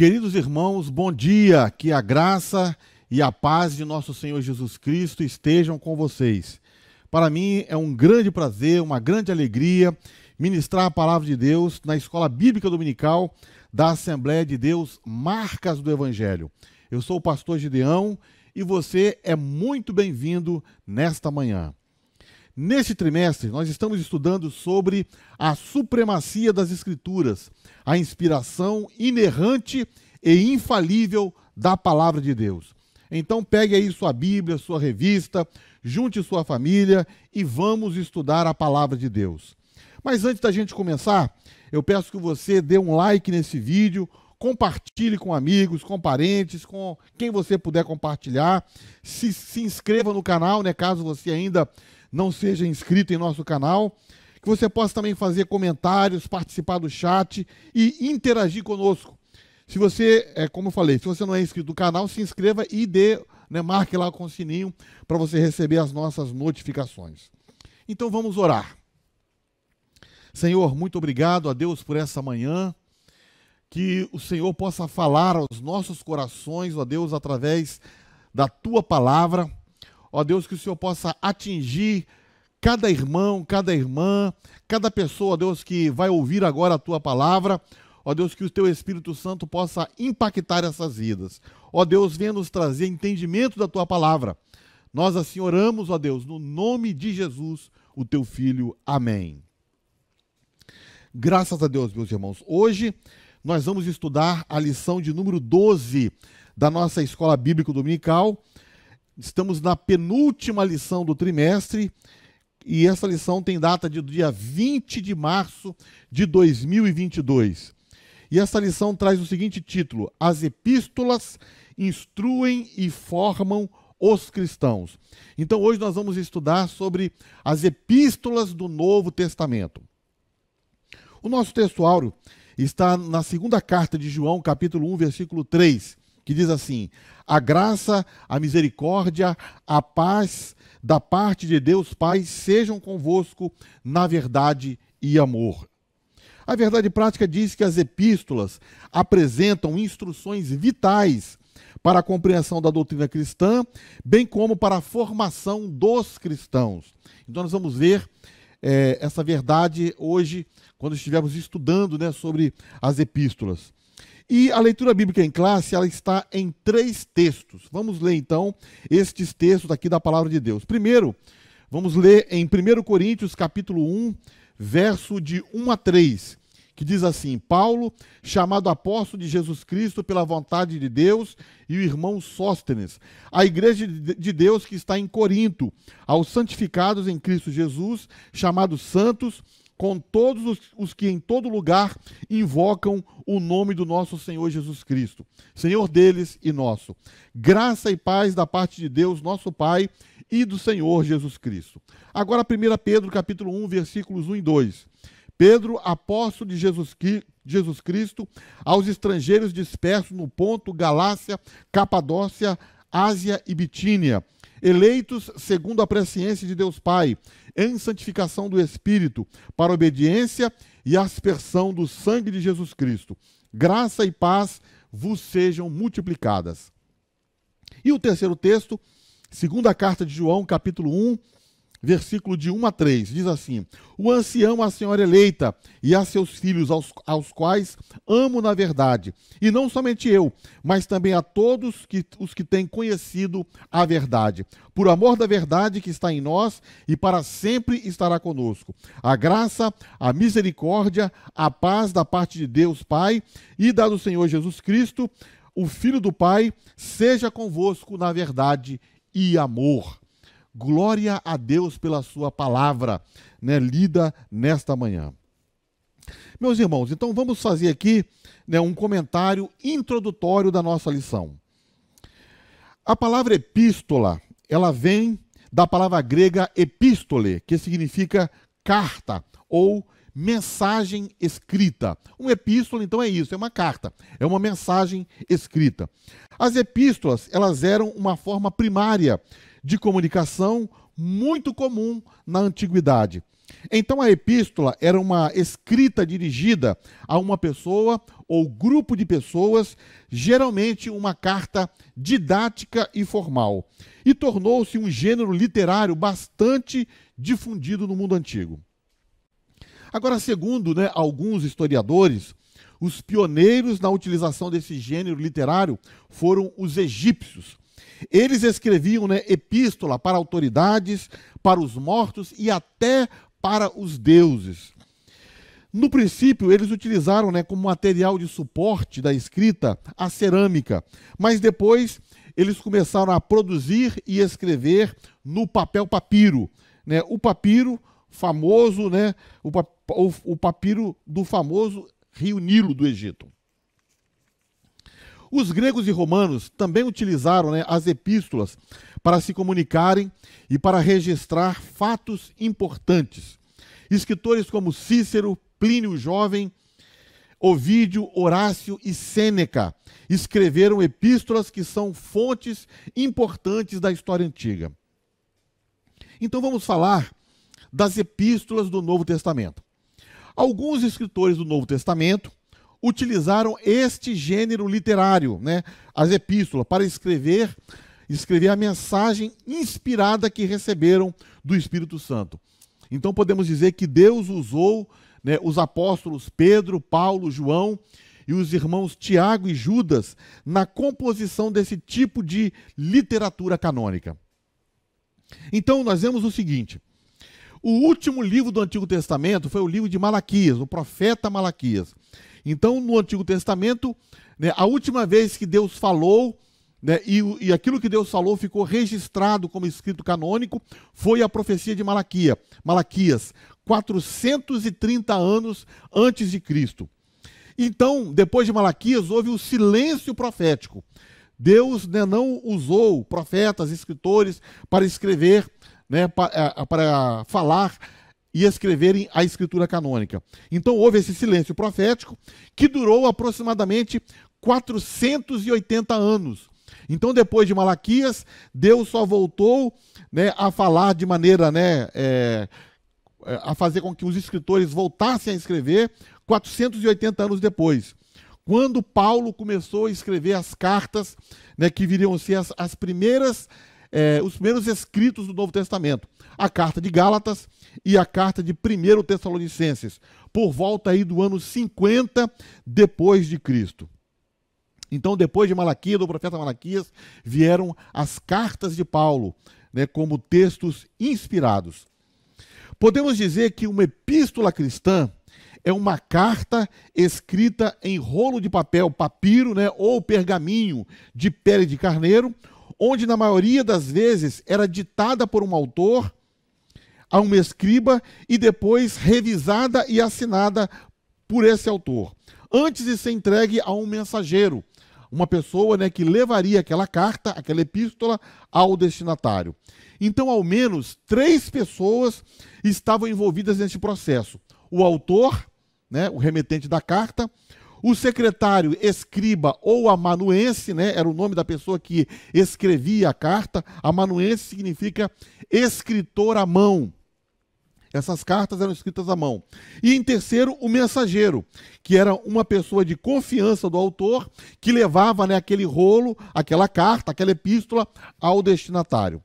Queridos irmãos, bom dia, que a graça e a paz de nosso Senhor Jesus Cristo estejam com vocês. Para mim é um grande prazer, uma grande alegria ministrar a palavra de Deus na Escola Bíblica Dominical da Assembleia de Deus Marcas do Evangelho. Eu sou o pastor Gideão e você é muito bem-vindo nesta manhã. Neste trimestre, nós estamos estudando sobre a supremacia das Escrituras, a inspiração inerrante e infalível da Palavra de Deus. Então pegue aí sua Bíblia, sua revista, junte sua família e vamos estudar a Palavra de Deus. Mas antes da gente começar, eu peço que você dê um like nesse vídeo, compartilhe com amigos, com parentes, com quem você puder compartilhar. Se inscreva no canal, caso você ainda não seja inscrito em nosso canal, que você possa também fazer comentários, participar do chat e interagir conosco. Se você, como eu falei, se você não é inscrito no canal, se inscreva e marque lá com o sininho para você receber as nossas notificações. Então vamos orar. Senhor, muito obrigado a Deus por essa manhã, que o Senhor possa falar aos nossos corações, ó Deus, através da Tua palavra. Ó Deus, que o Senhor possa atingir cada irmão, cada irmã, cada pessoa, ó Deus, que vai ouvir agora a Tua palavra. Ó Deus, que o Teu Espírito Santo possa impactar essas vidas. Ó Deus, venha nos trazer entendimento da Tua palavra. Nós assim oramos, ó Deus, no nome de Jesus, o Teu Filho. Amém. Graças a Deus, meus irmãos. Hoje nós vamos estudar a lição de número 12 da nossa Escola Bíblica Dominical. Estamos na penúltima lição do trimestre e essa lição tem data de dia 20 de março de 2022. E essa lição traz o seguinte título: As Epístolas instruem e formam os cristãos. Então hoje nós vamos estudar sobre as epístolas do Novo Testamento. O nosso texto áureo está na segunda carta de João, capítulo 1, versículo 3, que diz assim: a graça, a misericórdia, a paz da parte de Deus Pai sejam convosco na verdade e amor. A verdade prática diz que as epístolas apresentam instruções vitais para a compreensão da doutrina cristã, bem como para a formação dos cristãos. Então nós vamos ver essa verdade hoje, quando estivermos estudando sobre as epístolas. E a leitura bíblica em classe, ela está em 3 textos. Vamos ler então estes textos aqui da palavra de Deus. Primeiro, vamos ler em 1 Coríntios capítulo 1, verso de 1 a 3, que diz assim: Paulo, chamado apóstolo de Jesus Cristo pela vontade de Deus, e o irmão Sóstenes, a igreja de Deus que está em Corinto, aos santificados em Cristo Jesus, chamados santos, com todos os que em todo lugar invocam o nome do nosso Senhor Jesus Cristo, Senhor deles e nosso. Graça e paz da parte de Deus, nosso Pai, e do Senhor Jesus Cristo. Agora 1 Pedro, capítulo 1, versículos 1 e 2. Pedro, apóstolo de Jesus Cristo, aos estrangeiros dispersos no Ponto, Galácia, Capadócia, Ásia e Bitínia, eleitos segundo a presciência de Deus Pai, em santificação do Espírito, para obediência e aspersão do sangue de Jesus Cristo. Graça e paz vos sejam multiplicadas. E o terceiro texto, segunda carta de João, capítulo 1, versículo de 1 a 3, diz assim: o ancião, a senhora eleita, e a seus filhos, aos quais amo na verdade, e não somente eu, mas também a todos os que têm conhecido a verdade, por amor da verdade que está em nós e para sempre estará conosco. A graça, a misericórdia, a paz da parte de Deus Pai e da do Senhor Jesus Cristo, o Filho do Pai, seja convosco na verdade e amor. Glória a Deus pela sua palavra, lida nesta manhã. Meus irmãos, então vamos fazer aqui um comentário introdutório da nossa lição. A palavra epístola, ela vem da palavra grega epístole, que significa carta ou mensagem escrita. Um epístola, então, é isso, é uma carta, é uma mensagem escrita. As epístolas, elas eram uma forma primária de comunicação muito comum na antiguidade. Então a epístola era uma escrita dirigida a uma pessoa ou grupo de pessoas, geralmente uma carta didática e formal, e tornou-se um gênero literário bastante difundido no mundo antigo. Agora, segundo alguns historiadores, os pioneiros na utilização desse gênero literário foram os egípcios. Eles escreviam epístola para autoridades, para os mortos e até para os deuses. No princípio, eles utilizaram como material de suporte da escrita a cerâmica, mas depois eles começaram a produzir e escrever no papel papiro. O papiro famoso, o papiro do famoso rio Nilo do Egito. Os gregos e romanos também utilizaram as epístolas para se comunicarem e para registrar fatos importantes. Escritores como Cícero, Plínio o Jovem, Ovídio, Horácio e Sêneca escreveram epístolas que são fontes importantes da história antiga. Então vamos falar das epístolas do Novo Testamento. Alguns escritores do Novo Testamento utilizaram este gênero literário, as epístolas, para escrever a mensagem inspirada que receberam do Espírito Santo. Então podemos dizer que Deus usou os apóstolos Pedro, Paulo, João e os irmãos Tiago e Judas na composição desse tipo de literatura canônica. Então nós vemos o seguinte: o último livro do Antigo Testamento foi o livro de Malaquias, o profeta Malaquias. Então, no Antigo Testamento, a última vez que Deus falou, e aquilo que Deus falou ficou registrado como escrito canônico, foi a profecia de Malaquias, 430 anos antes de Cristo. Então, depois de Malaquias, houve o silêncio profético. Deus não usou profetas, escritores para escrever, para falar e escreverem a escritura canônica. Então houve esse silêncio profético que durou aproximadamente 480 anos. Então, depois de Malaquias, Deus só voltou a falar de maneira, a fazer com que os escritores voltassem a escrever 480 anos depois, quando Paulo começou a escrever as cartas, que viriam ser os primeiros escritos do Novo Testamento, a carta de Gálatas e a carta de 1 Tessalonicenses, por volta aí do ano 50 depois de Cristo. Então, depois de Malaquias, do profeta Malaquias, vieram as cartas de Paulo, como textos inspirados. Podemos dizer que uma epístola cristã é uma carta escrita em rolo de papel, papiro, ou pergaminho de pele de carneiro, onde na maioria das vezes era ditada por um autor a um escriba e depois revisada e assinada por esse autor, antes de ser entregue a um mensageiro, uma pessoa que levaria aquela carta, aquela epístola ao destinatário. Então, ao menos 3 pessoas estavam envolvidas nesse processo: o autor, o remetente da carta, o secretário, escriba ou amanuense, era o nome da pessoa que escrevia a carta. Amanuense significa escritor à mão. Essas cartas eram escritas à mão. E em terceiro, o mensageiro, que era uma pessoa de confiança do autor, que levava aquele rolo, aquela carta, aquela epístola ao destinatário.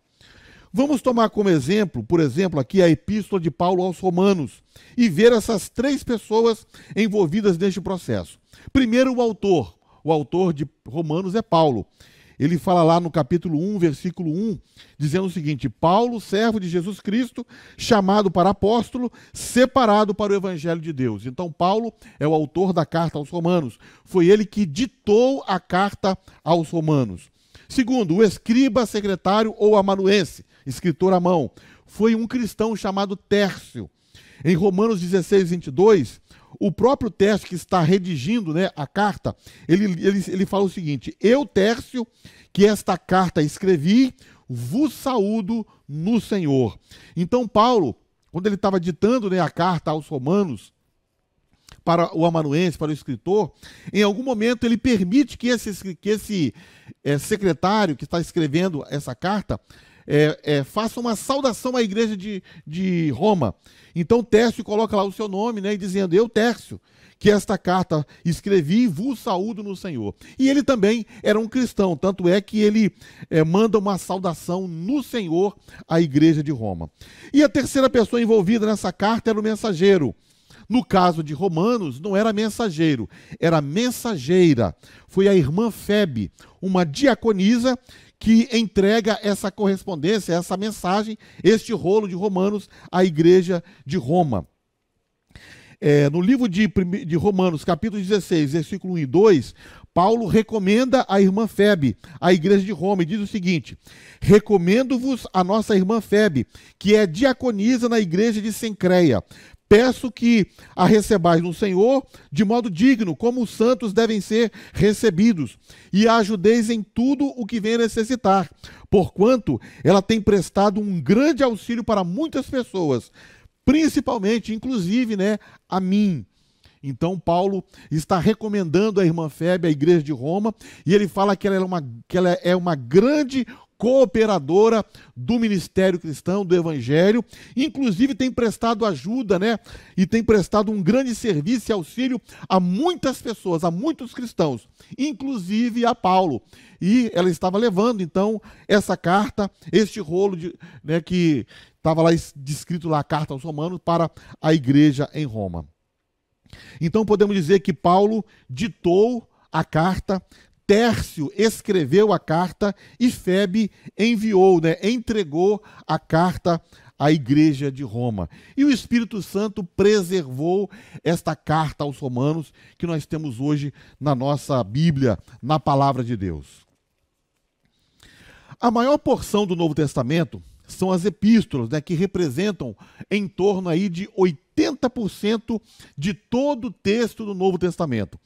Vamos tomar como exemplo, por exemplo, aqui a epístola de Paulo aos Romanos e ver essas 3 pessoas envolvidas neste processo. Primeiro, o autor de Romanos é Paulo. Ele fala lá no capítulo 1, versículo 1, dizendo o seguinte: Paulo, servo de Jesus Cristo, chamado para apóstolo, separado para o evangelho de Deus. Então, Paulo é o autor da carta aos Romanos. Foi ele que ditou a carta aos Romanos. Segundo, o escriba, secretário ou amanuense, escritor à mão, foi um cristão chamado Tércio. Em Romanos 16, 22, o próprio Tércio, que está redigindo a carta, ele fala o seguinte: eu, Tércio, que esta carta escrevi, vos saúdo no Senhor. Então, Paulo, quando ele estava ditando a carta aos Romanos, para o amanuense, para o escritor, em algum momento ele permite que esse secretário que está escrevendo essa carta faça uma saudação à igreja de Roma. Então Tércio coloca lá o seu nome, né, e dizendo: eu, Tércio, que esta carta escrevi e vos saúdo no Senhor. E ele também era um cristão, tanto é que ele manda uma saudação no Senhor à igreja de Roma. E a terceira pessoa envolvida nessa carta era o mensageiro. No caso de Romanos, não era mensageiro, era mensageira. Foi a irmã Febe, uma diaconisa, que entrega essa correspondência, essa mensagem, este rolo de Romanos à igreja de Roma. No livro de Romanos, capítulo 16, versículo 1 e 2, Paulo recomenda a irmã Febe, à igreja de Roma, e diz o seguinte: recomendo-vos a nossa irmã Febe, que é diaconisa na igreja de Cencreia. Peço que a recebais no Senhor de modo digno, como os santos devem ser recebidos, e a ajudeis em tudo o que venha necessitar, porquanto ela tem prestado um grande auxílio para muitas pessoas, principalmente, inclusive, né, a mim. Então Paulo está recomendando a irmã Febe à igreja de Roma, e ele fala que ela é uma grande cooperadora do ministério cristão, do evangelho, inclusive tem prestado ajuda, né, e tem prestado um grande serviço e auxílio a muitas pessoas, a muitos cristãos, inclusive a Paulo. E ela estava levando, então, essa carta, este rolo né, que estava lá descrito lá, a carta aos Romanos, para a igreja em Roma. Então podemos dizer que Paulo ditou a carta, Tércio escreveu a carta e Febe enviou, né, entregou a carta à igreja de Roma. E o Espírito Santo preservou esta carta aos Romanos que nós temos hoje na nossa Bíblia, na Palavra de Deus. A maior porção do Novo Testamento são as epístolas, né, que representam em torno aí de 80% de todo o texto do Novo Testamento.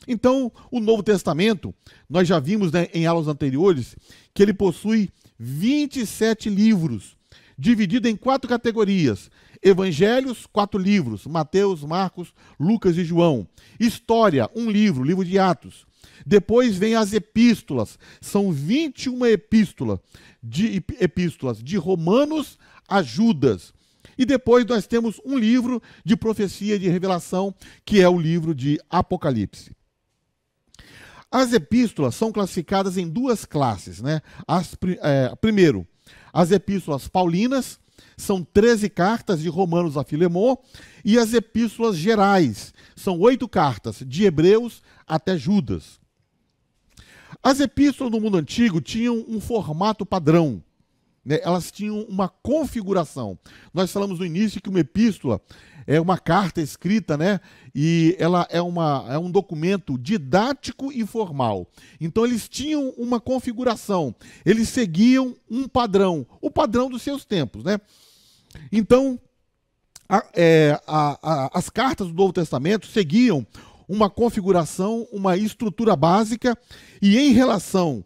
Então, o Novo Testamento, nós já vimos, né, em aulas anteriores, que ele possui 27 livros, dividido em 4 categorias. Evangelhos, 4 livros, Mateus, Marcos, Lucas e João. História, 1 livro, livro de Atos. Depois vem as epístolas, são 21 epístolas de Romanos a Judas. E depois nós temos um livro de profecia, de revelação, que é o livro de Apocalipse. As epístolas são classificadas em 2 classes, né? Primeiro, as epístolas paulinas, são 13 cartas de Romanos a Filemon, e as epístolas gerais, são 8 cartas, de Hebreus até Judas. As epístolas no mundo antigo tinham um formato padrão, né? Elas tinham uma configuração. Nós falamos no início que uma epístola é uma carta escrita, né? E ela é um documento didático e formal. Então eles tinham uma configuração, eles seguiam um padrão, o padrão dos seus tempos, né? Então, as cartas do Novo Testamento seguiam uma configuração, uma estrutura básica, e em relação,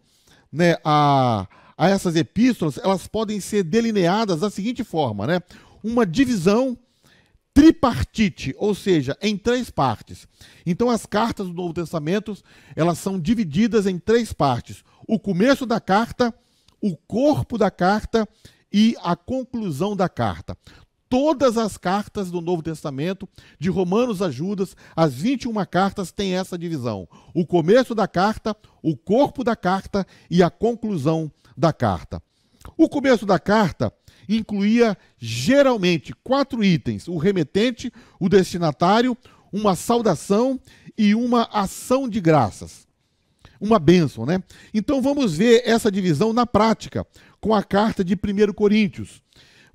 né, a essas epístolas, elas podem ser delineadas da seguinte forma, né? Uma divisão tripartite, ou seja, em 3 partes. Então as cartas do Novo Testamento, elas são divididas em 3 partes. O começo da carta, o corpo da carta e a conclusão da carta. Todas as cartas do Novo Testamento, de Romanos a Judas, as 21 cartas têm essa divisão. O começo da carta, o corpo da carta e a conclusão da carta. O começo da carta incluía geralmente 4 itens: o remetente, o destinatário, uma saudação e uma ação de graças. Uma bênção, né? Então vamos ver essa divisão na prática, com a carta de 1 Coríntios.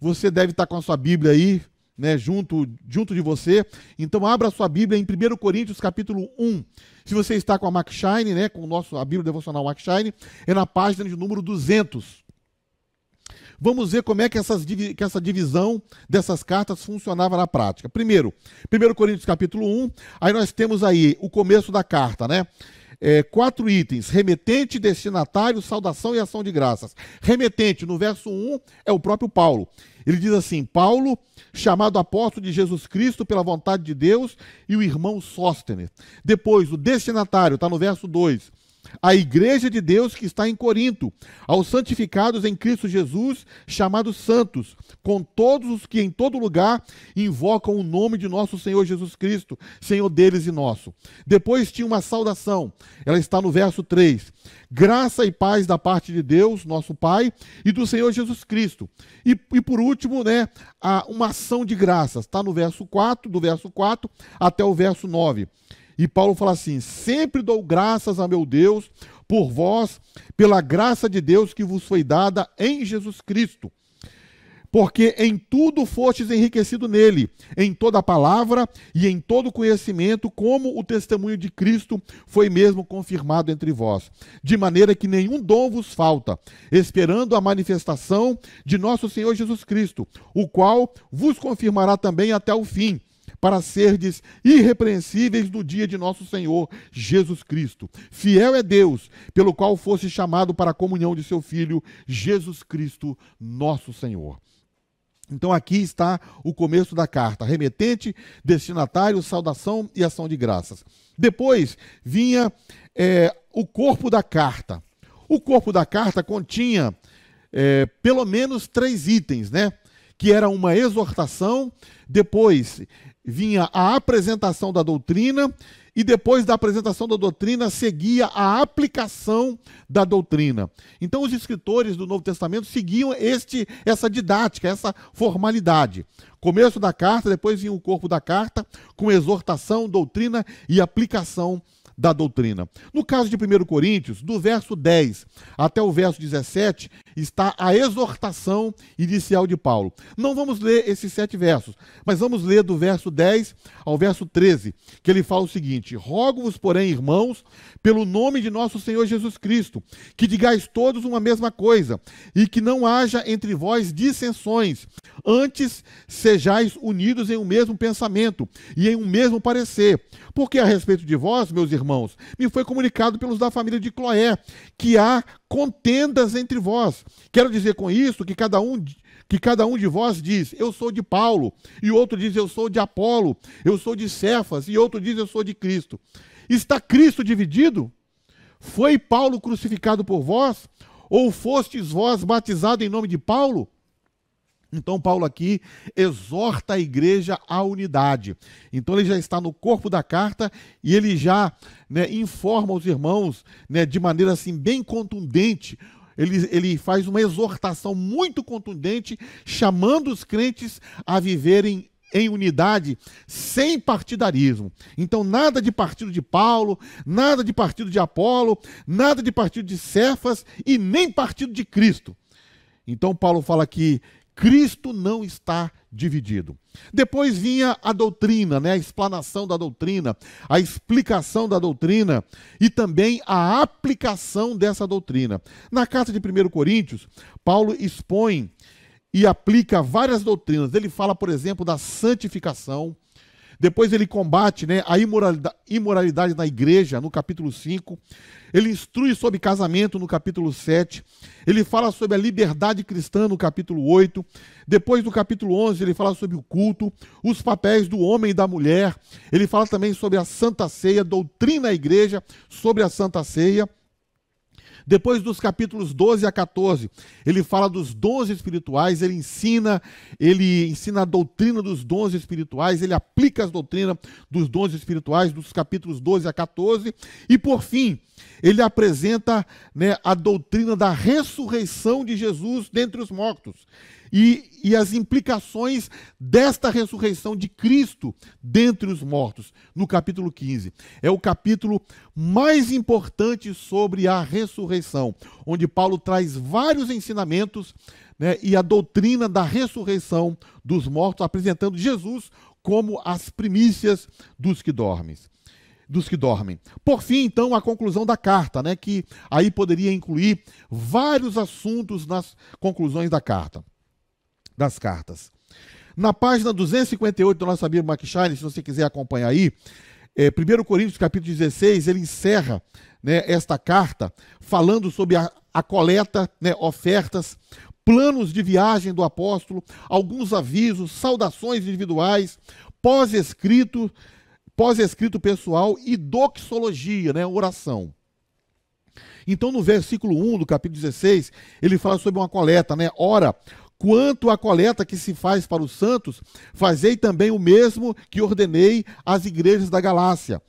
Você deve estar com a sua Bíblia aí, né, junto de você. Então abra a sua Bíblia em 1 Coríntios capítulo 1. Se você está com a McShine, né, com a Bíblia Devocional McShine, é na página de número 200. Vamos ver como é que essa divisão dessas cartas funcionava na prática. Primeiro, 1 Coríntios capítulo 1, aí nós temos aí o começo da carta, né? 4 itens: remetente, destinatário, saudação e ação de graças. Remetente, no verso 1, é o próprio Paulo. Ele diz assim: Paulo, chamado apóstolo de Jesus Cristo pela vontade de Deus, e o irmão Sóstenes. Depois, o destinatário, está no verso 2. à igreja de Deus que está em Corinto, aos santificados em Cristo Jesus, chamados santos, com todos os que em todo lugar invocam o nome de nosso Senhor Jesus Cristo, Senhor deles e nosso. Depois tinha uma saudação, ela está no verso 3. Graça e paz da parte de Deus, nosso Pai, e do Senhor Jesus Cristo. E por último, uma ação de graças, está no verso 4, do verso 4 até o verso 9. E Paulo fala assim: sempre dou graças a meu Deus por vós, pela graça de Deus que vos foi dada em Jesus Cristo. Porque em tudo fostes enriquecido nele, em toda palavra e em todo conhecimento, como o testemunho de Cristo foi mesmo confirmado entre vós. De maneira que nenhum dom vos falta, esperando a manifestação de nosso Senhor Jesus Cristo, o qual vos confirmará também até o fim, para serdes irrepreensíveis no dia de nosso Senhor Jesus Cristo. Fiel é Deus, pelo qual fosse chamado para a comunhão de seu Filho, Jesus Cristo, nosso Senhor. Então aqui está o começo da carta: remetente, destinatário, saudação e ação de graças. Depois vinha o corpo da carta. O corpo da carta continha pelo menos 3 itens, que era uma exortação, depois vinha a apresentação da doutrina, e depois da apresentação da doutrina seguia a aplicação da doutrina. Então os escritores do Novo Testamento seguiam essa didática, essa formalidade. Começo da carta, depois vinha o corpo da carta, com exortação, doutrina e aplicação da doutrina. No caso de 1 Coríntios, do verso 10 até o verso 17, está a exortação inicial de Paulo. Não vamos ler esses 7 versos, mas vamos ler do verso 10 ao verso 13, que ele fala o seguinte: rogo-vos, porém, irmãos, pelo nome de nosso Senhor Jesus Cristo, que digais todos uma mesma coisa, e que não haja entre vós dissensões, antes sejais unidos em um mesmo pensamento e em um mesmo parecer. Porque a respeito de vós, meus irmãos, me foi comunicado pelos da família de Cloé, que há contendas entre vós. Quero dizer com isso que cada um de vós diz: eu sou de Paulo, e outro diz: eu sou de Apolo, eu sou de Cefas, e outro diz: eu sou de Cristo. Está Cristo dividido? Foi Paulo crucificado por vós? Ou fostes vós batizados em nome de Paulo? Então Paulo aqui exorta a igreja à unidade. Então ele já está no corpo da carta e ele já informa os irmãos de maneira assim bem contundente. Ele faz uma exortação muito contundente, chamando os crentes a viverem em unidade, sem partidarismo. Então nada de partido de Paulo, nada de partido de Apolo, nada de partido de Cefas e nem partido de Cristo. Então Paulo fala que Cristo não está dividido. Depois vinha a doutrina, a explanação da doutrina, a explicação da doutrina e também a aplicação dessa doutrina. Na carta de 1 Coríntios, Paulo expõe e aplica várias doutrinas. Ele fala, por exemplo, da santificação. Depois ele combate a imoralidade na igreja, no capítulo 5. Ele instrui sobre casamento, no capítulo 7. Ele fala sobre a liberdade cristã, no capítulo 8. Depois, no capítulo 11, ele fala sobre o culto, os papéis do homem e da mulher. Ele fala também sobre a Santa Ceia, doutrina da igreja sobre a Santa Ceia. Depois dos capítulos 12 a 14, ele fala dos dons espirituais, ele ensina a doutrina dos dons espirituais, ele aplica as doutrinas dos dons espirituais dos capítulos 12 a 14, e por fim, ele apresenta a doutrina da ressurreição de Jesus dentre os mortos e as implicações desta ressurreição de Cristo dentre os mortos, no capítulo 15. É o capítulo mais importante sobre a ressurreição, onde Paulo traz vários ensinamentos e a doutrina da ressurreição dos mortos, apresentando Jesus como as primícias dos que dormem. Por fim, então, a conclusão da carta, que aí poderia incluir vários assuntos nas conclusões das cartas. Na página 258 da nossa Bíblia Macshine, se você quiser acompanhar aí, 1 Coríntios capítulo 16, ele encerra esta carta falando sobre a coleta, ofertas, planos de viagem do apóstolo, alguns avisos, saudações individuais, pós-escrito pessoal e doxologia, oração. Então, no versículo 1 do capítulo 16, ele fala sobre uma coleta, né? Ora, quanto à coleta que se faz para os santos, fazei também o mesmo que ordenei às igrejas da Galácia.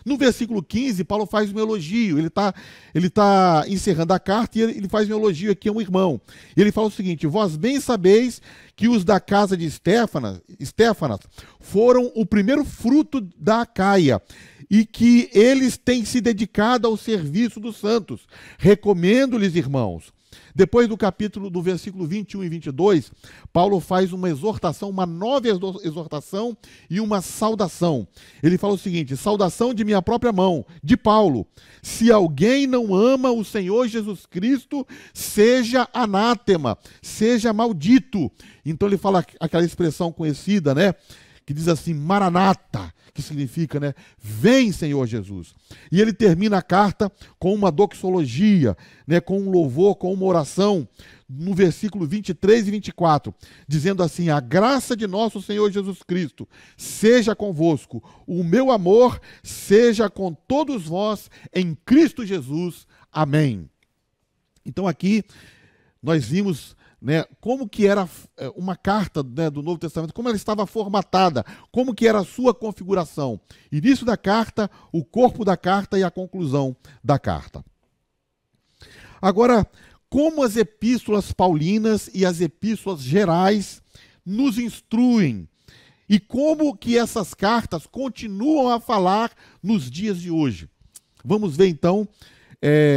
No versículo 15, Paulo faz um elogio, ele tá encerrando a carta e ele faz um elogio aqui a um irmão. Ele fala o seguinte: vós bem sabeis que os da casa de Estéfanas foram o primeiro fruto da Acaia, e que eles têm se dedicado ao serviço dos santos. Recomendo-lhes, irmãos. Depois do versículo 21 e 22, Paulo faz uma exortação, uma nova exortação e uma saudação. Ele fala o seguinte: saudação de minha própria mão, de Paulo. Se alguém não ama o Senhor Jesus Cristo, seja anátema, seja maldito. Então ele fala aquela expressão conhecida, né? Que diz assim, Maranata, que significa, né, vem, Senhor Jesus. E ele termina a carta com uma doxologia, né, com um louvor, com uma oração, no versículo 23 e 24, dizendo assim: a graça de nosso Senhor Jesus Cristo seja convosco, o meu amor seja com todos vós em Cristo Jesus. Amém. Então aqui nós vimos, né, como que era uma carta, né, do Novo Testamento, como ela estava formatada, como que era a sua configuração. Início da carta, o corpo da carta e a conclusão da carta. Agora, como as epístolas paulinas e as epístolas gerais nos instruem e como que essas cartas continuam a falar nos dias de hoje. Vamos ver então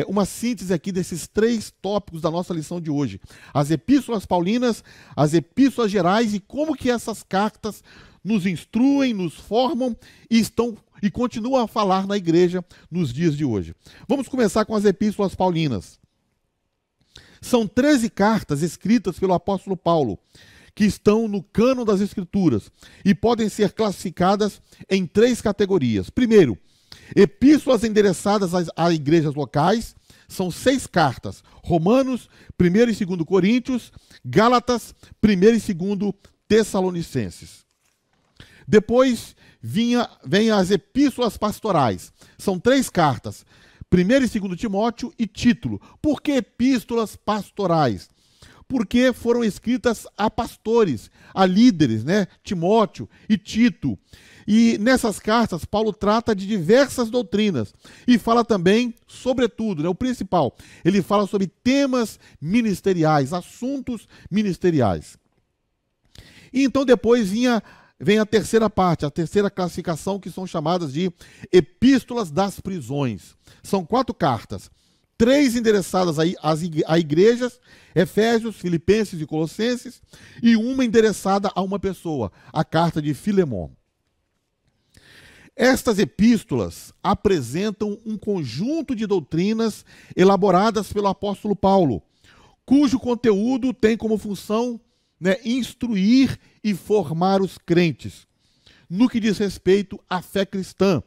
uma síntese aqui desses 3 tópicos da nossa lição de hoje. As epístolas paulinas, as epístolas gerais e como que essas cartas nos instruem, nos formam e continuam a falar na igreja nos dias de hoje. Vamos começar com as epístolas paulinas. São 13 cartas escritas pelo apóstolo Paulo, que estão no cânon das Escrituras e podem ser classificadas em 3 categorias. Primeiro, epístolas endereçadas a igrejas locais, são 6 cartas: Romanos, 1 e 2 Coríntios, Gálatas, 1 e 2 Tessalonicenses. Depois vem as epístolas pastorais, são 3 cartas: 1 e 2 Timóteo e Título. Por que epístolas pastorais? Porque foram escritas a pastores, a líderes, né? Timóteo e Tito. E nessas cartas, Paulo trata de diversas doutrinas e fala também, sobretudo, né, o principal, ele fala sobre temas ministeriais, assuntos ministeriais. E então depois vem a terceira parte, a terceira classificação, que são chamadas de epístolas das prisões. São 4 cartas. 3 endereçadas a igrejas, Efésios, Filipenses e Colossenses, e uma endereçada a uma pessoa, a carta de Filemon. Estas epístolas apresentam um conjunto de doutrinas elaboradas pelo apóstolo Paulo, cujo conteúdo tem como função, né, instruir e formar os crentes no que diz respeito à fé cristã,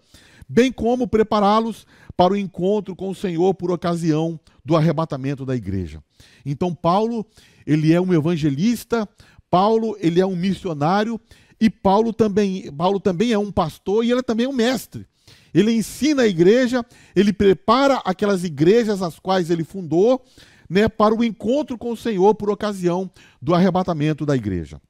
bem como prepará-los para o encontro com o Senhor por ocasião do arrebatamento da igreja. Então Paulo, ele é um evangelista, Paulo, ele é um missionário, e Paulo também é um pastor e ele também é um mestre. Ele ensina a igreja, ele prepara aquelas igrejas as quais ele fundou, né, para o encontro com o Senhor por ocasião do arrebatamento da igreja.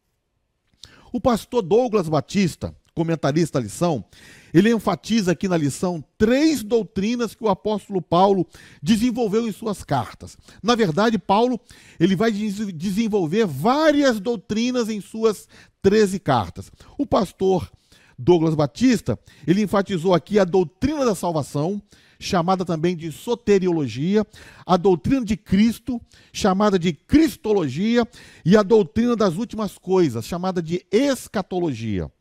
O pastor Douglas Batista, comentarista da lição, ele enfatiza aqui na lição 3 doutrinas que o apóstolo Paulo desenvolveu em suas cartas. Na verdade, Paulo ele vai desenvolver várias doutrinas em suas 13 cartas. O pastor Douglas Batista, ele enfatizou aqui a doutrina da salvação, chamada também de soteriologia, a doutrina de Cristo, chamada de cristologia, e a doutrina das últimas coisas, chamada de escatologia.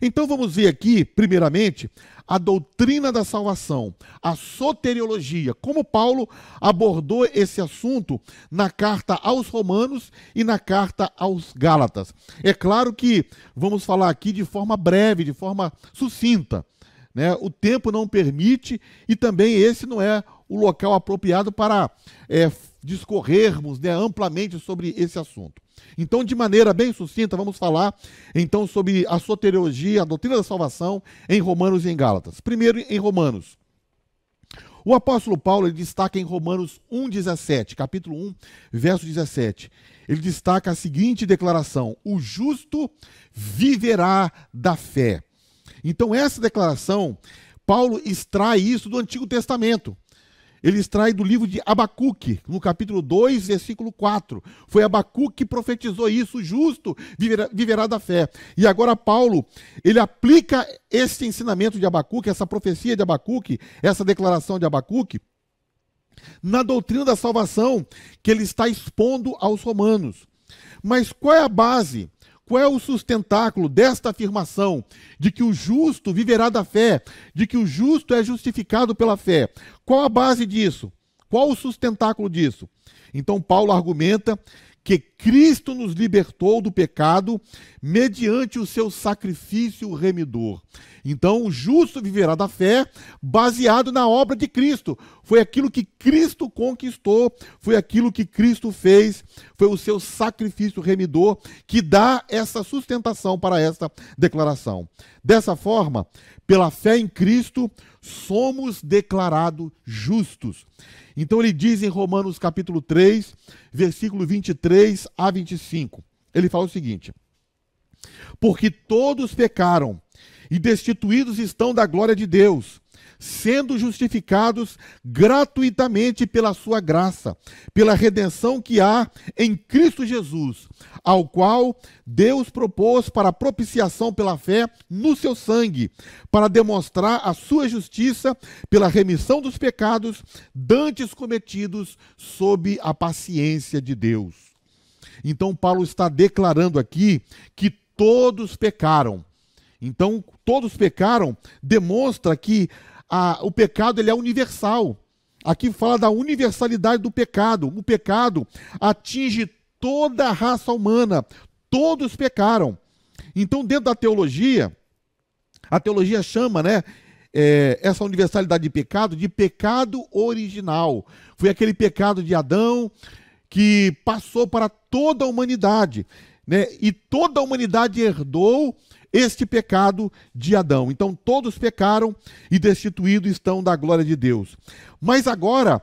Então vamos ver aqui, primeiramente, a doutrina da salvação, a soteriologia, como Paulo abordou esse assunto na carta aos Romanos e na carta aos Gálatas. É claro que vamos falar aqui de forma breve, de forma sucinta, né? O tempo não permite e também esse não é o local apropriado para discorrermos, né, amplamente sobre esse assunto. Então, de maneira bem sucinta, vamos falar então sobre a soteriologia, a doutrina da salvação em Romanos e em Gálatas. Primeiro, em Romanos. O apóstolo Paulo ele destaca em Romanos 1,17, capítulo 1, verso 17. Ele destaca a seguinte declaração: o justo viverá da fé. Então essa declaração, Paulo extrai isso do Antigo Testamento. Ele extrai do livro de Abacuque, no capítulo 2, versículo 4. Foi Abacuque que profetizou isso: o justo viverá da fé. E agora Paulo, ele aplica esse ensinamento de Abacuque, essa profecia de Abacuque, essa declaração de Abacuque, na doutrina da salvação que ele está expondo aos romanos. Mas qual é a base? Qual é o sustentáculo desta afirmação de que o justo viverá da fé, de que o justo é justificado pela fé? Qual a base disso? Qual o sustentáculo disso? Então Paulo argumenta que Cristo nos libertou do pecado mediante o seu sacrifício remidor. Então o justo viverá da fé baseado na obra de Cristo. Foi aquilo que Cristo conquistou, foi aquilo que Cristo fez, foi o seu sacrifício remidor que dá essa sustentação para esta declaração. Dessa forma, pela fé em Cristo, somos declarados justos. Então ele diz em Romanos capítulo 3, versículo 23 a 25. Ele fala o seguinte: porque todos pecaram e destituídos estão da glória de Deus, sendo justificados gratuitamente pela sua graça, pela redenção que há em Cristo Jesus, ao qual Deus propôs para propiciação pela fé no seu sangue, para demonstrar a sua justiça pela remissão dos pecados dantes cometidos sob a paciência de Deus. Então Paulo está declarando aqui que todos pecaram. Então, todos pecaram demonstra que o pecado ele é universal. Aqui fala da universalidade do pecado. O pecado atinge toda a raça humana. Todos pecaram. Então, dentro da teologia, a teologia chama, essa universalidade de pecado original. Foi aquele pecado de Adão que passou para toda a humanidade, e toda a humanidade herdou este pecado de Adão. Então todos pecaram e destituídos estão da glória de Deus. Mas agora,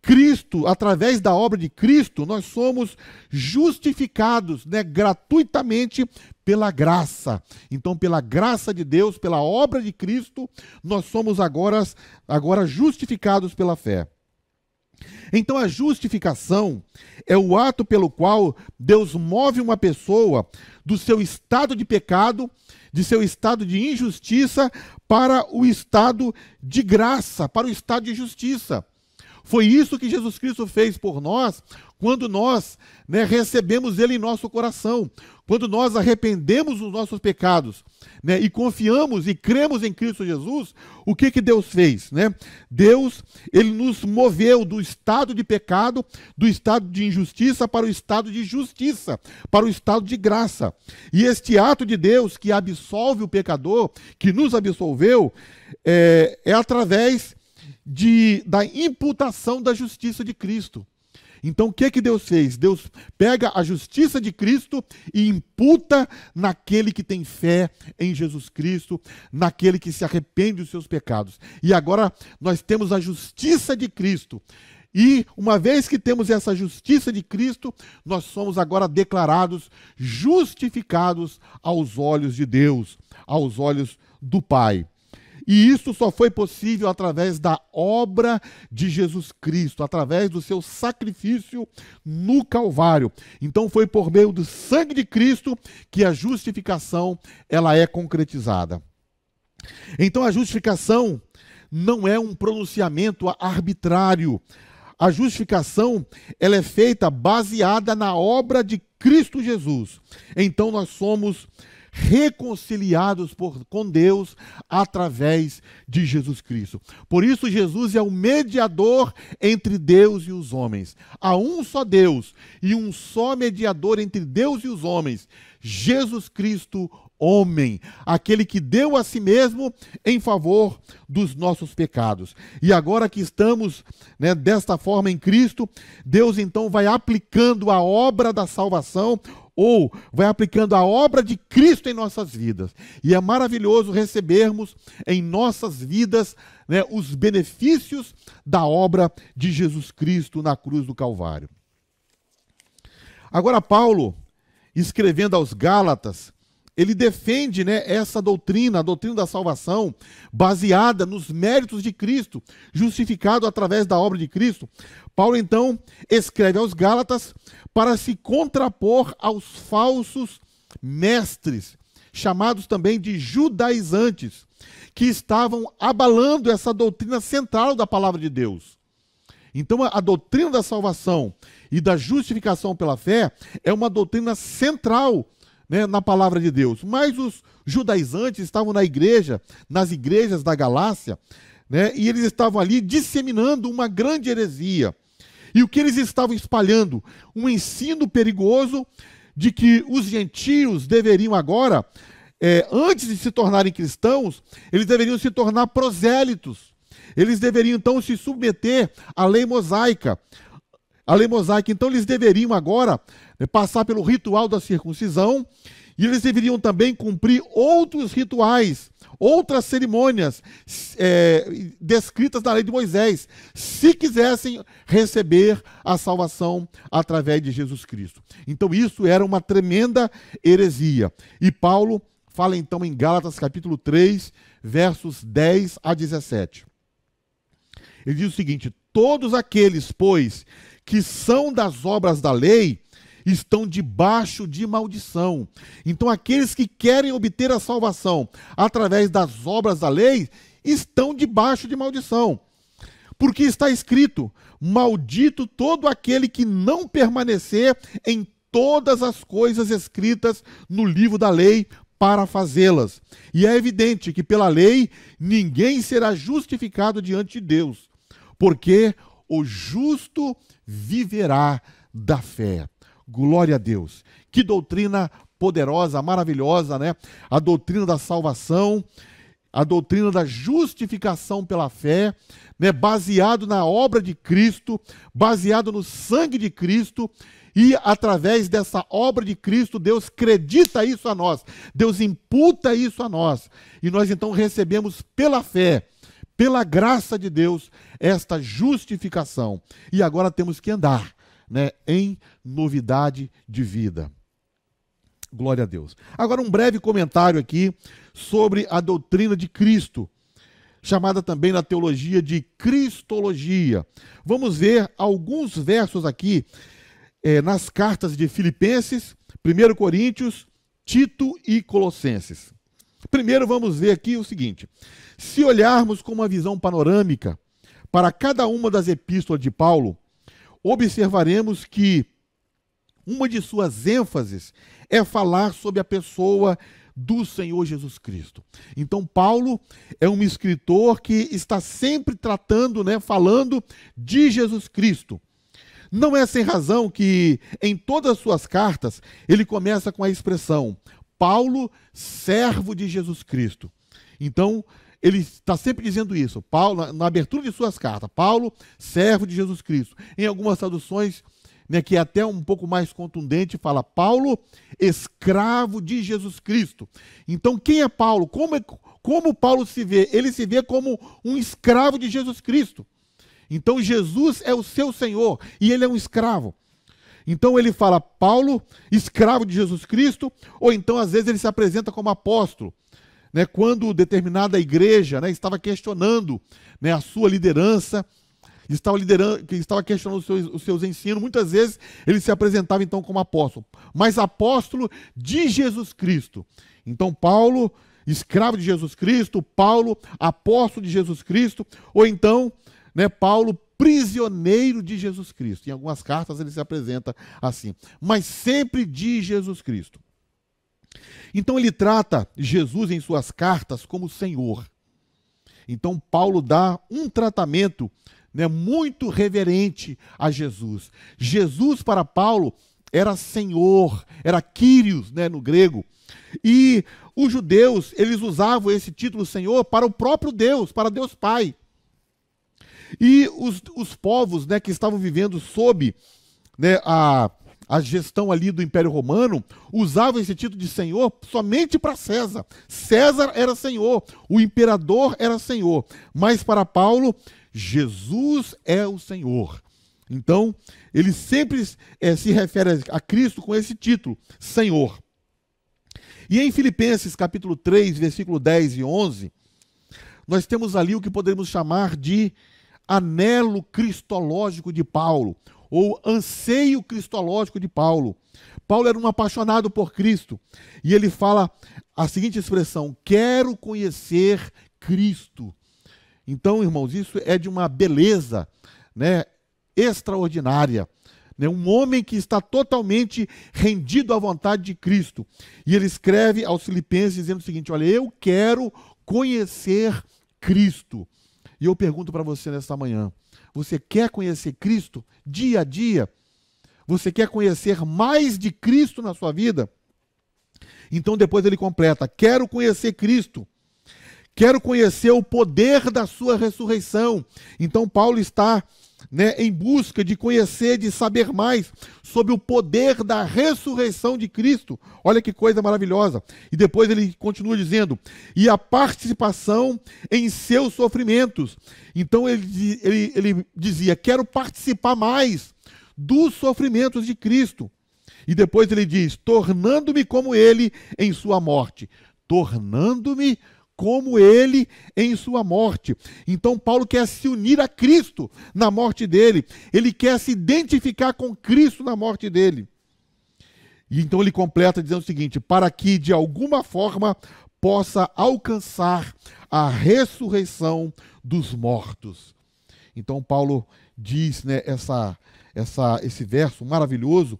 Cristo, através da obra de Cristo, nós somos justificados, gratuitamente pela graça. Então, pela graça de Deus, pela obra de Cristo, nós somos agora justificados pela fé. Então a justificação é o ato pelo qual Deus move uma pessoa do seu estado de pecado, de seu estado de injustiça, para o estado de graça, para o estado de justiça. Foi isso que Jesus Cristo fez por nós quando nós recebemos Ele em nosso coração, quando nós arrependemos dos nossos pecados e confiamos e cremos em Cristo Jesus. O que Deus fez? Deus, Ele nos moveu do estado de pecado, do estado de injustiça para o estado de justiça, para o estado de graça. E este ato de Deus que absolve o pecador, que nos absolveu, é através da imputação da justiça de Cristo. Então o que Deus fez? Deus pega a justiça de Cristo e imputa naquele que tem fé em Jesus Cristo, naquele que se arrepende dos seus pecados. E agora nós temos a justiça de Cristo. E uma vez que temos essa justiça de Cristo, nós somos agora declarados justificados aos olhos de Deus, aos olhos do Pai. E isso só foi possível através da obra de Jesus Cristo, através do seu sacrifício no Calvário. Então foi por meio do sangue de Cristo que a justificação ela é concretizada. Então a justificação não é um pronunciamento arbitrário. A justificação ela é feita baseada na obra de Cristo Jesus. Então nós somos reconciliados com Deus através de Jesus Cristo. Por isso Jesus é o mediador entre Deus e os homens. Há um só Deus e um só mediador entre Deus e os homens, Jesus Cristo, homem, aquele que deu a si mesmo em favor dos nossos pecados. E agora que estamos desta forma em Cristo, Deus então vai aplicando a obra da salvação, ou vai aplicando a obra de Cristo em nossas vidas. E é maravilhoso recebermos em nossas vidas, né, os benefícios da obra de Jesus Cristo na cruz do Calvário. Agora, Paulo, escrevendo aos Gálatas, ele defende, né, essa doutrina, a doutrina da salvação, baseada nos méritos de Cristo, justificado através da obra de Cristo. Paulo, então, escreve aos Gálatas para se contrapor aos falsos mestres, chamados também de judaizantes, que estavam abalando essa doutrina central da palavra de Deus. Então, a doutrina da salvação e da justificação pela fé é uma doutrina central, né, na palavra de Deus. Mas os judaizantes estavam na igreja, nas igrejas da Galácia, né, e eles estavam ali disseminando uma grande heresia. E o que eles estavam espalhando? Um ensino perigoso de que os gentios deveriam agora, antes de se tornarem cristãos, eles deveriam se tornar prosélitos. Eles deveriam, então, se submeter à lei mosaica. A lei mosaica, então, eles deveriam agora passar pelo ritual da circuncisão, e eles deveriam também cumprir outros rituais, outras cerimônias descritas na lei de Moisés, se quisessem receber a salvação através de Jesus Cristo. Então isso era uma tremenda heresia. E Paulo fala então em Gálatas capítulo 3, versos 10 a 17. Ele diz o seguinte: todos aqueles, pois, que são das obras da lei, estão debaixo de maldição. Então, aqueles que querem obter a salvação através das obras da lei, estão debaixo de maldição. Porque está escrito: maldito todo aquele que não permanecer em todas as coisas escritas no livro da lei para fazê-las. E é evidente que pela lei ninguém será justificado diante de Deus, porque o justo viverá da fé. Glória a Deus. Que doutrina poderosa, maravilhosa, né? A doutrina da salvação, a doutrina da justificação pela fé, né? Baseado na obra de Cristo, baseado no sangue de Cristo, e através dessa obra de Cristo, Deus acredita isso a nós, Deus imputa isso a nós, e nós então recebemos pela fé, pela graça de Deus, esta justificação. E agora temos que andar, né, em novidade de vida. Glória a Deus. Agora um breve comentário aqui sobre a doutrina de Cristo, chamada também na teologia de cristologia. Vamos ver alguns versos aqui nas cartas de Filipenses, 1 Coríntios, Tito e Colossenses. Primeiro vamos ver aqui o seguinte: se olharmos com uma visão panorâmica para cada uma das epístolas de Paulo, observaremos que uma de suas ênfases é falar sobre a pessoa do Senhor Jesus Cristo. Então, Paulo é um escritor que está sempre tratando, né, falando de Jesus Cristo. Não é sem razão que em todas as suas cartas ele começa com a expressão Paulo, servo de Jesus Cristo. Então, ele está sempre dizendo isso. Paulo, na abertura de suas cartas, Paulo, servo de Jesus Cristo. Em algumas traduções, né, que é até um pouco mais contundente, fala Paulo, escravo de Jesus Cristo. Então, quem é Paulo? Como Paulo se vê? Ele se vê como um escravo de Jesus Cristo. Então, Jesus é o seu Senhor e ele é um escravo. Então, ele fala Paulo, escravo de Jesus Cristo, ou então, às vezes, ele se apresenta como apóstolo. Né, quando determinada igreja, né, estava questionando, né, a sua liderança, estava questionando os seus ensinos, muitas vezes ele se apresentava então como apóstolo, mas apóstolo de Jesus Cristo. Então Paulo, escravo de Jesus Cristo, Paulo, apóstolo de Jesus Cristo, ou então, né, Paulo, prisioneiro de Jesus Cristo. Em algumas cartas ele se apresenta assim, mas sempre de Jesus Cristo. Então ele trata Jesus em suas cartas como Senhor. Então Paulo dá um tratamento, né, muito reverente a Jesus. Jesus para Paulo era Senhor, era Kyrios, né, no grego. E os judeus, eles usavam esse título Senhor para o próprio Deus, para Deus Pai. E os povos, né, que estavam vivendo sob, né, a gestão ali do Império Romano, usava esse título de Senhor somente para César. César era Senhor, o imperador era Senhor. Mas para Paulo, Jesus é o Senhor. Então, ele sempre se refere a Cristo com esse título, Senhor. E em Filipenses capítulo 3, versículo 10 e 11, nós temos ali o que podemos chamar de anelo cristológico de Paulo, ou anseio cristológico de Paulo. Paulo era um apaixonado por Cristo, e ele fala a seguinte expressão: quero conhecer Cristo. Então, irmãos, isso é de uma beleza, né, extraordinária. Um homem que está totalmente rendido à vontade de Cristo. E ele escreve aos Filipenses dizendo o seguinte: olha, eu quero conhecer Cristo. E eu pergunto para você nesta manhã, você quer conhecer Cristo dia a dia? Você quer conhecer mais de Cristo na sua vida? Então depois ele completa: quero conhecer Cristo. Quero conhecer o poder da sua ressurreição. Então Paulo está, em busca de conhecer, de saber mais sobre o poder da ressurreição de Cristo. Olha que coisa maravilhosa. E depois ele continua dizendo: e a participação em seus sofrimentos. Então ele dizia: quero participar mais dos sofrimentos de Cristo. E depois ele diz: tornando-me como ele em sua morte. Tornando-me como ele em sua morte. Então Paulo quer se unir a Cristo na morte dele. Ele quer se identificar com Cristo na morte dele. E então ele completa dizendo o seguinte: para que de alguma forma possa alcançar a ressurreição dos mortos. Então Paulo diz, esse verso maravilhoso,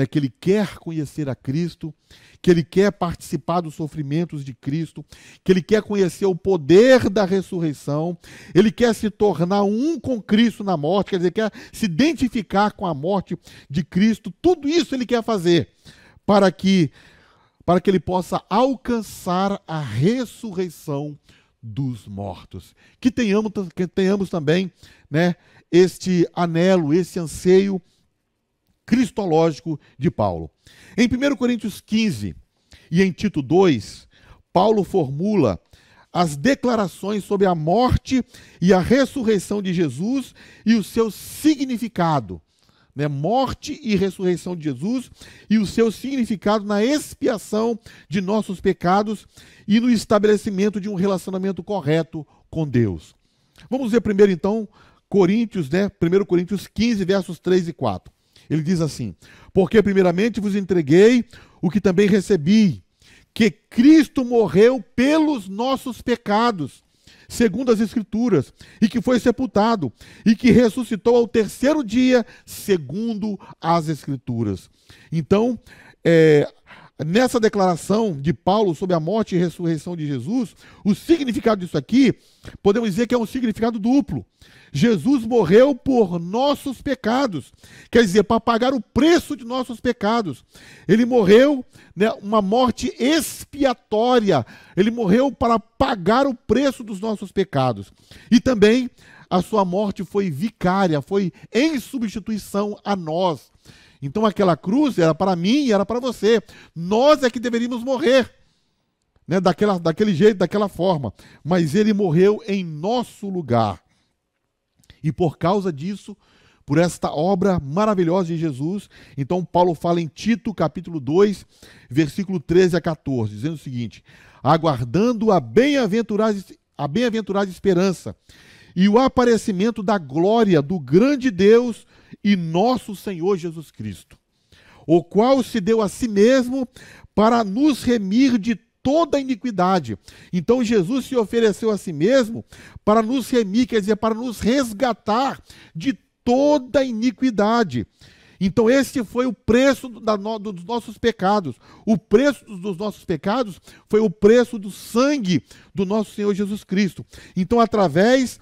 que ele quer conhecer a Cristo, que ele quer participar dos sofrimentos de Cristo, que ele quer conhecer o poder da ressurreição, ele quer se tornar um com Cristo na morte, quer dizer, quer se identificar com a morte de Cristo. Tudo isso ele quer fazer para que ele possa alcançar a ressurreição dos mortos. Que tenhamos também, este anelo, esse anseio cristológico de Paulo. Em 1 Coríntios 15 e em Tito 2, Paulo formula as declarações sobre a morte e a ressurreição de Jesus e o seu significado. Morte e ressurreição de Jesus e o seu significado na expiação de nossos pecados e no estabelecimento de um relacionamento correto com Deus. Vamos ver primeiro então 1 Coríntios 15, versos 3 e 4. Ele diz assim: porque primeiramente vos entreguei o que também recebi, que Cristo morreu pelos nossos pecados, segundo as Escrituras, e que foi sepultado, e que ressuscitou ao terceiro dia, segundo as Escrituras. Então, nessa declaração de Paulo sobre a morte e ressurreição de Jesus, o significado disso aqui, podemos dizer que é um significado duplo. Jesus morreu por nossos pecados, quer dizer, para pagar o preço de nossos pecados. Ele morreu, uma morte expiatória, ele morreu para pagar o preço dos nossos pecados. E também a sua morte foi vicária, foi em substituição a nós. Então aquela cruz era para mim e era para você. Nós é que deveríamos morrer, daquele jeito, daquela forma. Mas ele morreu em nosso lugar. E por causa disso, por esta obra maravilhosa de Jesus, então Paulo fala em Tito, capítulo 2, versículo 13 a 14, dizendo o seguinte: aguardando a bem-aventurada esperança e o aparecimento da glória do grande Deus e nosso Senhor Jesus Cristo, o qual se deu a si mesmo para nos remir de toda a iniquidade. Então Jesus se ofereceu a si mesmo para nos remir, quer dizer, para nos resgatar de toda a iniquidade. Então esse foi o preço dos nossos pecados. O preço dos nossos pecados foi o preço do sangue do nosso Senhor Jesus Cristo. Então, através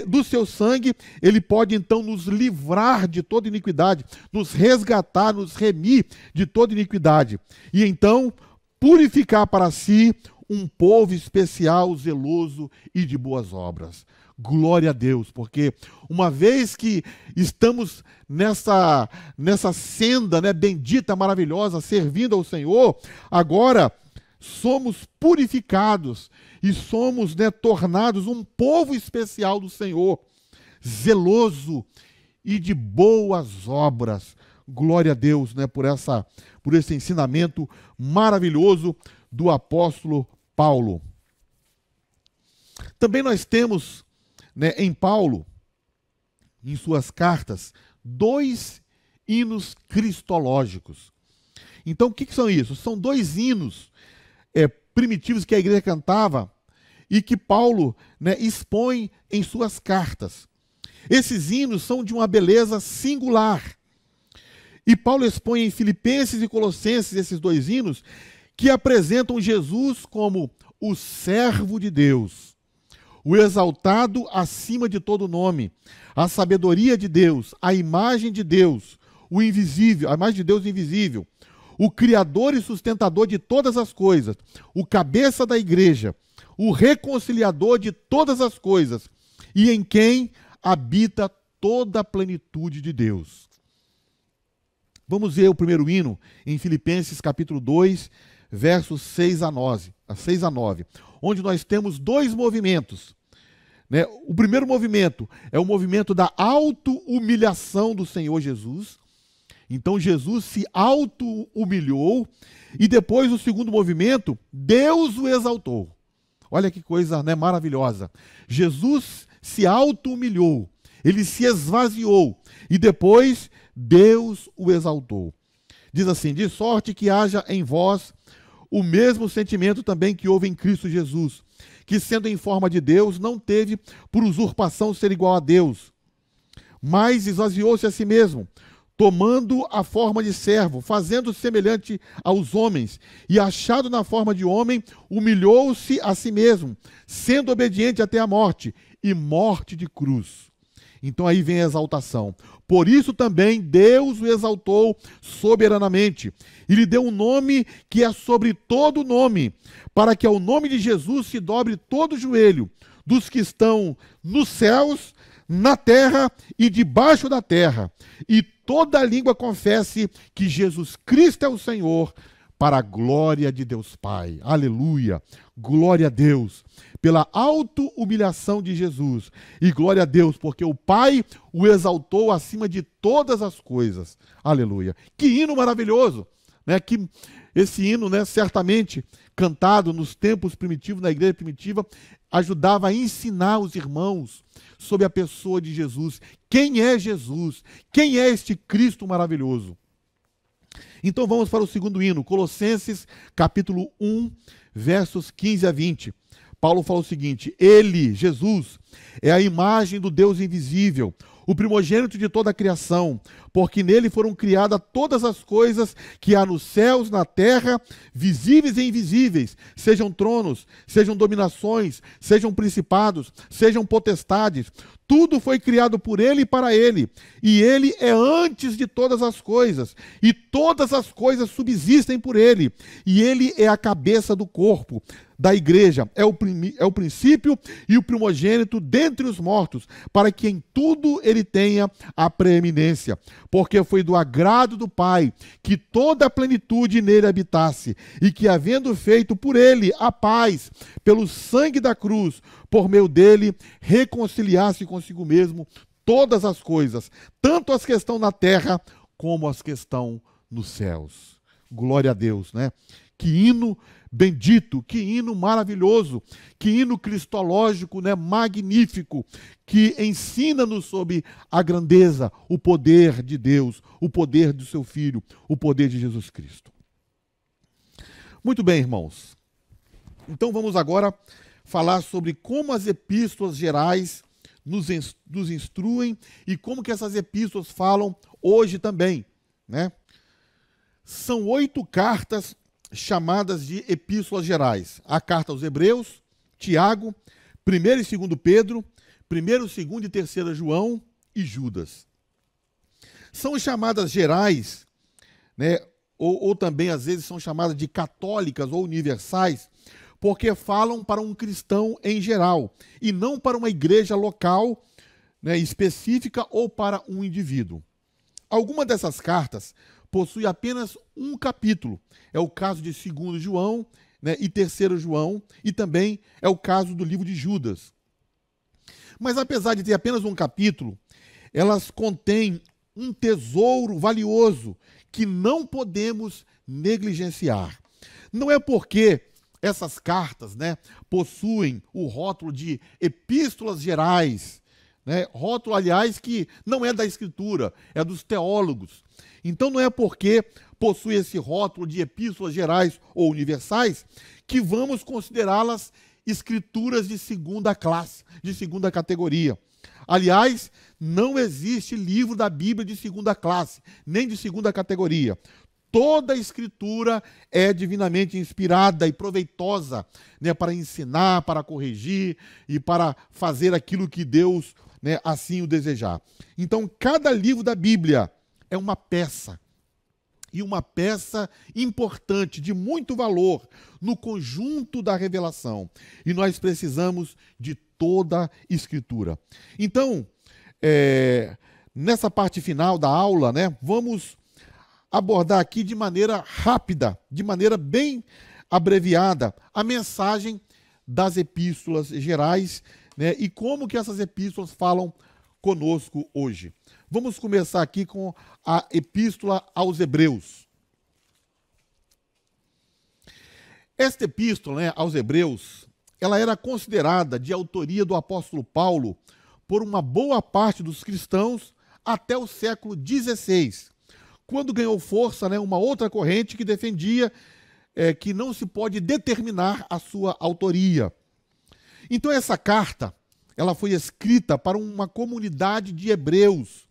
do seu sangue, ele pode então nos livrar de toda iniquidade, nos resgatar, nos remir de toda iniquidade. E então purificar para si um povo especial, zeloso e de boas obras. Glória a Deus, porque uma vez que estamos nessa senda, né, bendita, maravilhosa, servindo ao Senhor, agora somos purificados e somos, né, tornados um povo especial do Senhor, zeloso e de boas obras. Glória a Deus, né, por esse ensinamento maravilhoso do apóstolo Paulo. Também nós temos, né, em Paulo, em suas cartas, 2 hinos cristológicos. Então, o que são isso? São 2 hinos primitivos que a igreja cantava e que Paulo, né, expõe em suas cartas. Esses hinos são de uma beleza singular. E Paulo expõe em Filipenses e Colossenses esses 2 hinos que apresentam Jesus como o servo de Deus, o exaltado acima de todo nome, a sabedoria de Deus, a imagem de Deus, o invisível, a imagem de Deus invisível, o criador e sustentador de todas as coisas, o cabeça da igreja, o reconciliador de todas as coisas, e em quem habita toda a plenitude de Deus. Vamos ver o primeiro hino em Filipenses capítulo 2, versos 6 a 9, onde nós temos 2 movimentos. Né? O primeiro movimento é o movimento da auto-humilhação do Senhor Jesus. Então Jesus se auto-humilhou e depois o segundo movimento, Deus o exaltou. Olha que coisa, né, maravilhosa. Jesus se auto-humilhou, ele se esvaziou e depois Deus o exaltou. Diz assim: de sorte que haja em vós o mesmo sentimento também que houve em Cristo Jesus, que sendo em forma de Deus, não teve por usurpação ser igual a Deus, mas esvaziou-se a si mesmo, tomando a forma de servo, fazendo-se semelhante aos homens, e achado na forma de homem, humilhou-se a si mesmo, sendo obediente até a morte, e morte de cruz. Então aí vem a exaltação. Por isso também Deus o exaltou soberanamente e lhe deu um nome que é sobre todo nome, para que ao nome de Jesus se dobre todo o joelho dos que estão nos céus, na terra e debaixo da terra, e toda língua confesse que Jesus Cristo é o Senhor, para a glória de Deus Pai. Aleluia! Glória a Deus pela auto-humilhação de Jesus. E glória a Deus porque o Pai o exaltou acima de todas as coisas. Aleluia! Que hino maravilhoso! Né? Que esse hino, né, certamente cantado nos tempos primitivos, na igreja primitiva, ajudava a ensinar os irmãos sobre a pessoa de Jesus. Quem é Jesus? Quem é este Cristo maravilhoso? Então vamos para o segundo hino, Colossenses capítulo 1, versos 15 a 20. Paulo fala o seguinte: ele, Jesus, é a imagem do Deus invisível, o primogênito de toda a criação, porque nele foram criadas todas as coisas que há nos céus, na terra, visíveis e invisíveis, sejam tronos, sejam dominações, sejam principados, sejam potestades. Tudo foi criado por ele e para ele, e ele é antes de todas as coisas, e todas as coisas subsistem por ele, e ele é a cabeça do corpo, da igreja, é o princípio e o primogênito dentre os mortos, para que em tudo ele tenha a preeminência, porque foi do agrado do Pai que toda a plenitude nele habitasse, e que havendo feito por ele a paz, pelo sangue da cruz, por meio dele, reconciliasse consigo mesmo todas as coisas, tanto as que estão na terra, como as que estão nos céus. Glória a Deus, né? Que hino bendito, que hino maravilhoso, que hino cristológico, né, magnífico, que ensina-nos sobre a grandeza, o poder de Deus, o poder do seu Filho, o poder de Jesus Cristo. Muito bem, irmãos. Então vamos agora falar sobre como as epístolas gerais nos instruem e como que essas epístolas falam hoje também, né? São 8 cartas chamadas de epístolas gerais. A carta aos Hebreus, Tiago, 1º e 2º Pedro, 1º, 2º e 3º João e Judas. São chamadas gerais, né, ou também às vezes são chamadas de católicas ou universais, porque falam para um cristão em geral, e não para uma igreja local, né, específica ou para um indivíduo. Alguma dessas cartas possui apenas um capítulo. É o caso de 2 João, né, e 3 João, e também é o caso do livro de Judas. Mas apesar de ter apenas um capítulo, elas contêm um tesouro valioso que não podemos negligenciar. Não é porque essas cartas, né, possuem o rótulo de epístolas gerais, né, rótulo, aliás, que não é da Escritura, é dos teólogos. Então não é porque possui esse rótulo de epístolas gerais ou universais que vamos considerá-las escrituras de segunda classe, de segunda categoria. Aliás, não existe livro da Bíblia de segunda classe, nem de segunda categoria. Toda a escritura é divinamente inspirada e proveitosa, né, para ensinar, para corrigir e para fazer aquilo que Deus, né, assim o desejar. Então, cada livro da Bíblia é uma peça, e uma peça importante, de muito valor, no conjunto da revelação. E nós precisamos de toda a Escritura. Então, nessa parte final da aula, né, vamos abordar aqui de maneira rápida, de maneira bem abreviada, a mensagem das epístolas gerais, né, e como que essas epístolas falam conosco hoje. Vamos começar aqui com a Epístola aos Hebreus. Esta epístola, né, aos Hebreus, ela era considerada de autoria do apóstolo Paulo por uma boa parte dos cristãos até o século XVI, quando ganhou força, né, uma outra corrente que defendia que não se pode determinar a sua autoria. Então essa carta, ela foi escrita para uma comunidade de hebreus,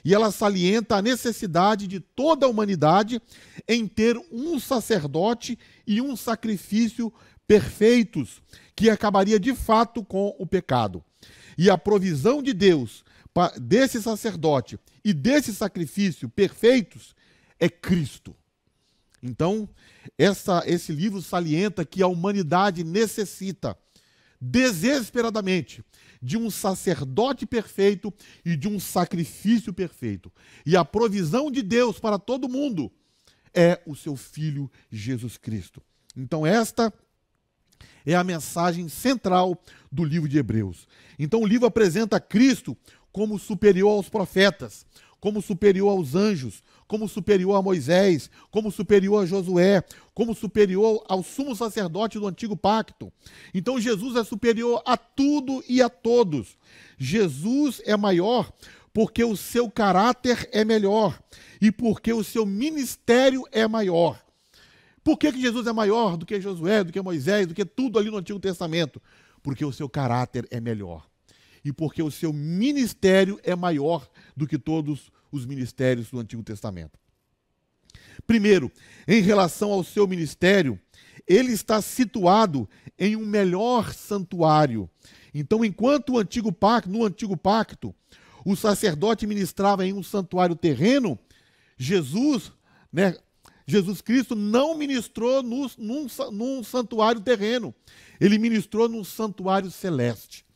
e ela salienta a necessidade de toda a humanidade em ter um sacerdote e um sacrifício perfeitos, que acabaria de fato com o pecado. E a provisão de Deus desse sacerdote e desse sacrifício perfeitos é Cristo. Então, esse livro salienta que a humanidade necessita desesperadamente de um sacerdote perfeito e de um sacrifício perfeito. E a provisão de Deus para todo mundo é o seu Filho Jesus Cristo. Então esta é a mensagem central do livro de Hebreus. Então o livro apresenta Cristo como superior aos profetas, como superior aos anjos, como superior a Moisés, como superior a Josué, como superior ao sumo sacerdote do antigo pacto. Então Jesus é superior a tudo e a todos. Jesus é maior porque o seu caráter é melhor e porque o seu ministério é maior. Por que Jesus é maior do que Josué, do que Moisés, do que tudo ali no Antigo Testamento? Porque o seu caráter é melhor. E porque o seu ministério é maior do que todos os ministérios do Antigo Testamento. Primeiro, em relação ao seu ministério, ele está situado em um melhor santuário. Então, enquanto no Antigo Pacto, o sacerdote ministrava em um santuário terreno, Jesus Cristo não ministrou num santuário terreno. Ele ministrou num santuário celeste.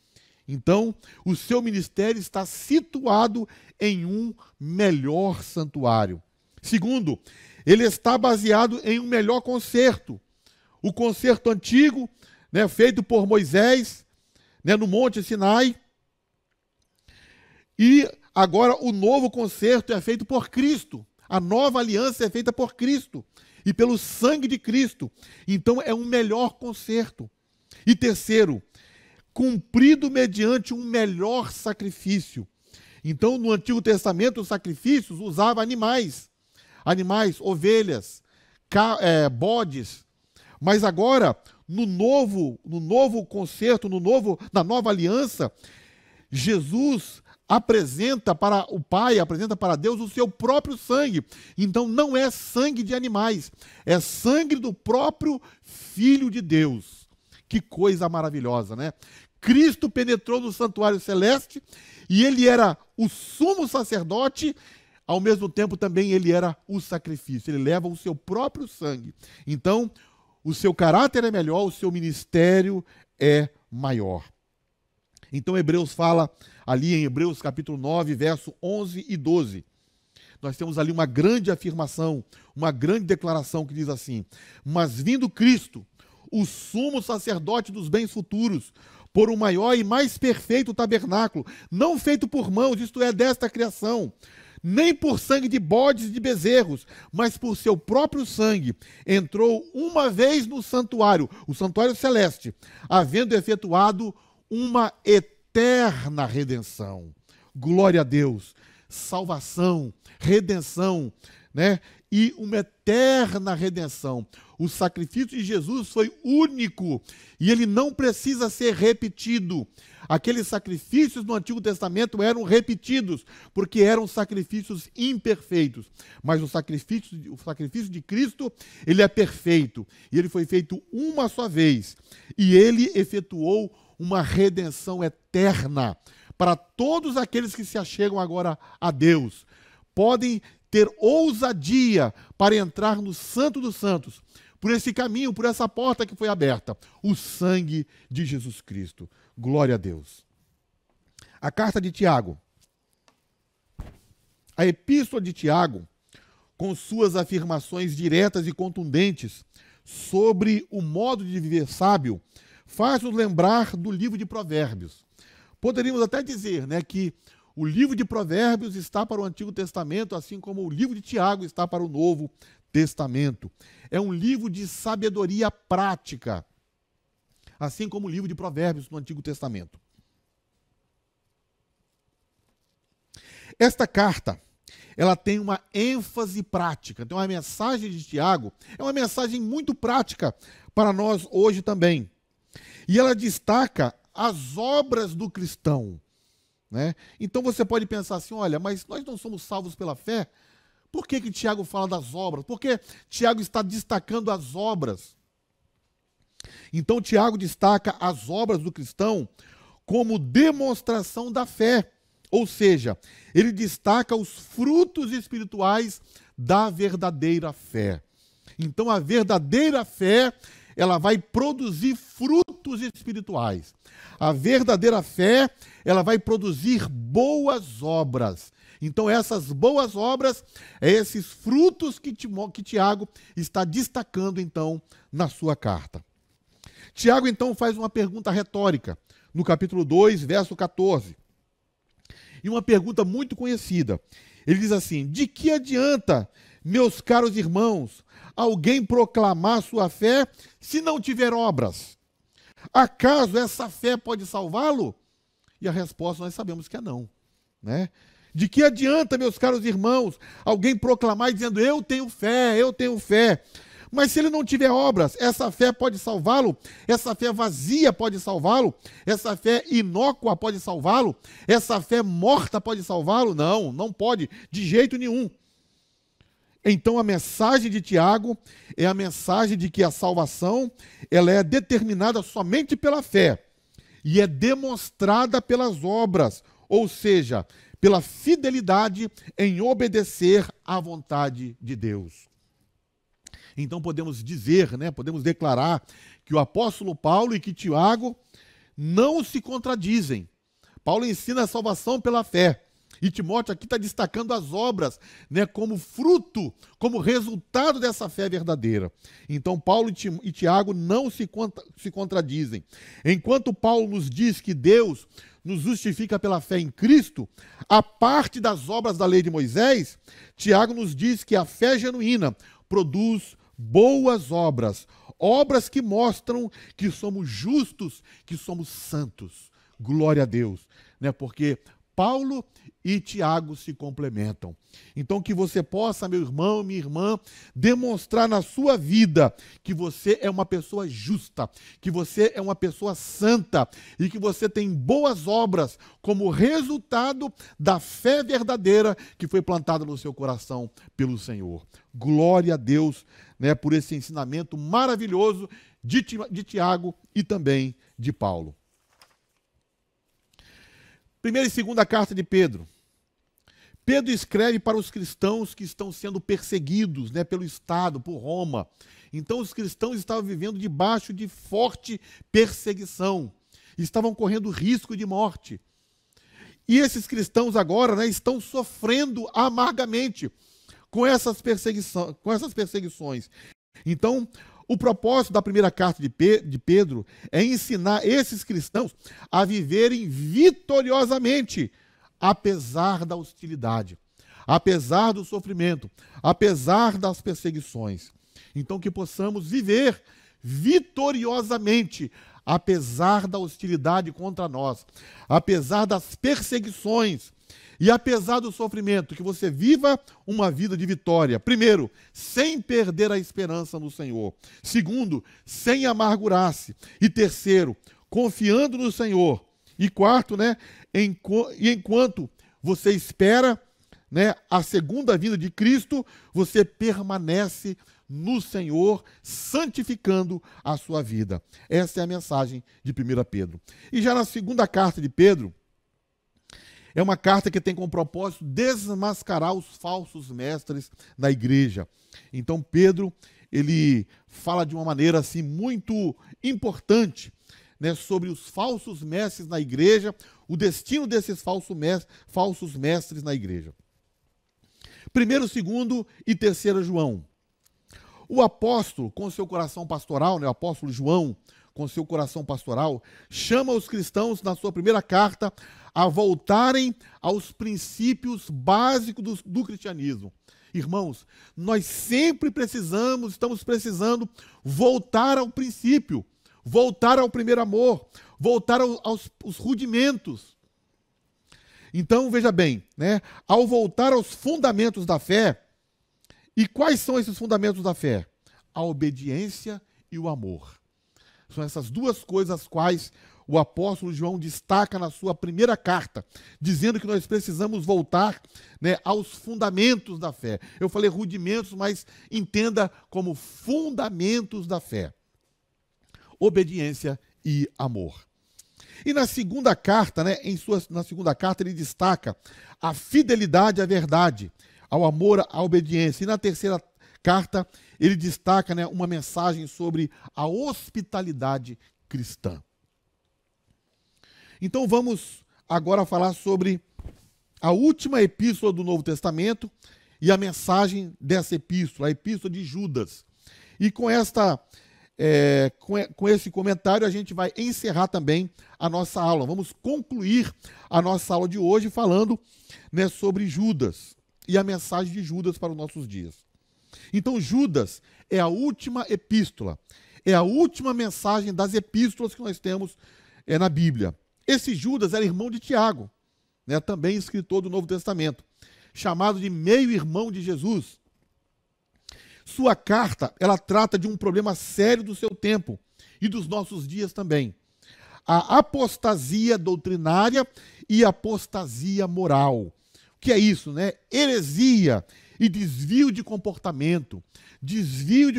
Então, o seu ministério está situado em um melhor santuário. Segundo, ele está baseado em um melhor concerto. O concerto antigo, né, feito por Moisés, né, no Monte Sinai. E agora o novo concerto é feito por Cristo. A nova aliança é feita por Cristo e pelo sangue de Cristo. Então é um melhor concerto. E terceiro, cumprido mediante um melhor sacrifício. Então, no Antigo Testamento, os sacrifícios usavam animais, ovelhas, bodes. Mas agora, no novo concerto, na nova aliança, Jesus apresenta para o Pai, apresenta para Deus o seu próprio sangue. Então não é sangue de animais, é sangue do próprio Filho de Deus. Que coisa maravilhosa, né? Cristo penetrou no santuário celeste e ele era o sumo sacerdote, ao mesmo tempo também ele era o sacrifício. Ele leva o seu próprio sangue. Então, o seu caráter é melhor, o seu ministério é maior. Então Hebreus fala ali em Hebreus capítulo 9, verso 11 e 12. Nós temos ali uma grande afirmação, uma grande declaração que diz assim: mas vindo Cristo, o sumo sacerdote dos bens futuros, por um maior e mais perfeito tabernáculo, não feito por mãos, isto é, desta criação, nem por sangue de bodes e de bezerros, mas por seu próprio sangue, entrou uma vez no santuário, o santuário celeste, havendo efetuado uma eterna redenção. Glória a Deus, salvação, redenção, né? E uma eterna redenção. O sacrifício de Jesus foi único e ele não precisa ser repetido. Aqueles sacrifícios no Antigo Testamento eram repetidos, porque eram sacrifícios imperfeitos. Mas o sacrifício de Cristo, ele é perfeito. E ele foi feito uma só vez. E ele efetuou uma redenção eterna para todos aqueles que se achegam agora a Deus. Podem ter ousadia para entrar no Santo dos Santos, por esse caminho, por essa porta que foi aberta, o sangue de Jesus Cristo. Glória a Deus. A carta de Tiago. A epístola de Tiago, com suas afirmações diretas e contundentes sobre o modo de viver sábio, faz-nos lembrar do livro de Provérbios. Poderíamos até dizer, né, que o livro de Provérbios está para o Antigo Testamento, assim como o livro de Tiago está para o Novo Testamento. É um livro de sabedoria prática, assim como o livro de Provérbios no Antigo Testamento. Esta carta, ela tem uma ênfase prática. Então a mensagem de Tiago é uma mensagem muito prática para nós hoje também. E ela destaca as obras do cristão, né? Então você pode pensar assim, olha, mas nós não somos salvos pela fé? Por que Tiago fala das obras? Por que Tiago está destacando as obras? Então Tiago destaca as obras do cristão como demonstração da fé. Ou seja, ele destaca os frutos espirituais da verdadeira fé. Então a verdadeira fé, ela vai produzir frutos espirituais. A verdadeira fé, ela vai produzir boas obras. Então essas boas obras, esses frutos que Tiago está destacando então na sua carta. Tiago então faz uma pergunta retórica no capítulo 2, verso 14. E uma pergunta muito conhecida. Ele diz assim: de que adianta, meus caros irmãos, alguém proclamar sua fé se não tiver obras? Acaso essa fé pode salvá-lo? E a resposta nós sabemos que é não, né? De que adianta, meus caros irmãos, alguém proclamar dizendo eu tenho fé, mas se ele não tiver obras, essa fé pode salvá-lo? Essa fé vazia pode salvá-lo? Essa fé inócua pode salvá-lo? Essa fé morta pode salvá-lo? Não, não pode, de jeito nenhum. Então a mensagem de Tiago é a mensagem de que a salvação, ela é determinada somente pela fé e é demonstrada pelas obras, ou seja, pela fidelidade em obedecer à vontade de Deus. Então podemos dizer, né, podemos declarar que o apóstolo Paulo e que Tiago não se contradizem. Paulo ensina a salvação pela fé. E Timóteo aqui está destacando as obras, né, como fruto, como resultado dessa fé verdadeira. Então Paulo e Tiago não se contradizem. Enquanto Paulo nos diz que Deus nos justifica pela fé em Cristo, a parte das obras da lei de Moisés, Tiago nos diz que a fé genuína produz boas obras, obras que mostram que somos justos, que somos santos. Glória a Deus, né? Porque Paulo e Tiago se complementam. Então que você possa, meu irmão, minha irmã, demonstrar na sua vida que você é uma pessoa justa, que você é uma pessoa santa e que você tem boas obras como resultado da fé verdadeira que foi plantada no seu coração pelo Senhor. Glória a Deus, né, por esse ensinamento maravilhoso de Tiago e também de Paulo. Primeira e segunda carta de Pedro. Pedro escreve para os cristãos que estão sendo perseguidos, né, pelo Estado, por Roma. Então os cristãos estavam vivendo debaixo de forte perseguição, estavam correndo risco de morte. E esses cristãos agora, né, estão sofrendo amargamente com essas perseguições. Então, o propósito da primeira carta de Pedro é ensinar esses cristãos a viverem vitoriosamente, apesar da hostilidade, apesar do sofrimento, apesar das perseguições. Então, que possamos viver vitoriosamente, apesar da hostilidade contra nós, apesar das perseguições e apesar do sofrimento, que você viva uma vida de vitória. Primeiro, sem perder a esperança no Senhor. Segundo, sem amargurar-se. E terceiro, confiando no Senhor. E quarto, né, enquanto você espera, né, a segunda vinda de Cristo, você permanece no Senhor, santificando a sua vida. Essa é a mensagem de 1 Pedro. E já na segunda carta de Pedro, é uma carta que tem como propósito desmascarar os falsos mestres na igreja. Então Pedro, ele fala de uma maneira assim muito importante, né, sobre os falsos mestres na igreja, o destino desses falsos mestres na igreja. 1º, 2º e 3º João. O apóstolo, com seu coração pastoral, né, o apóstolo João, com seu coração pastoral, chama os cristãos, na sua primeira carta, a voltarem aos princípios básicos do cristianismo. Irmãos, nós sempre estamos precisando voltar ao princípio, voltar ao primeiro amor, voltar aos rudimentos. Então, veja bem, né, ao voltar aos fundamentos da fé, e quais são esses fundamentos da fé? A obediência e o amor. São essas duas coisas as quais o apóstolo João destaca na sua primeira carta, dizendo que nós precisamos voltar, né, aos fundamentos da fé. Eu falei rudimentos, mas entenda como fundamentos da fé. Obediência e amor. E na segunda carta, né, na segunda carta ele destaca a fidelidade à verdade, ao amor, à obediência. E na terceira carta ele destaca, né, uma mensagem sobre a hospitalidade cristã. Então vamos agora falar sobre a última epístola do Novo Testamento e a mensagem dessa epístola, a epístola de Judas. E com esse comentário a gente vai encerrar também a nossa aula. Vamos concluir a nossa aula de hoje falando, né, sobre Judas e a mensagem de Judas para os nossos dias. Então Judas é a última epístola, é a última mensagem das epístolas que nós temos na Bíblia. Esse Judas era irmão de Tiago, né, também escritor do Novo Testamento, chamado de meio-irmão de Jesus. Sua carta, ela trata de um problema sério do seu tempo e dos nossos dias também. A apostasia doutrinária e apostasia moral. O que é isso, né? Heresia e desvio de comportamento, desvio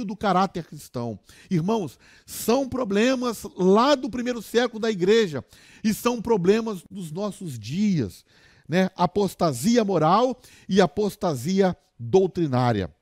do caráter cristão. Irmãos, são problemas lá do primeiro século da igreja e são problemas dos nossos dias, né? Apostasia moral e apostasia doutrinária.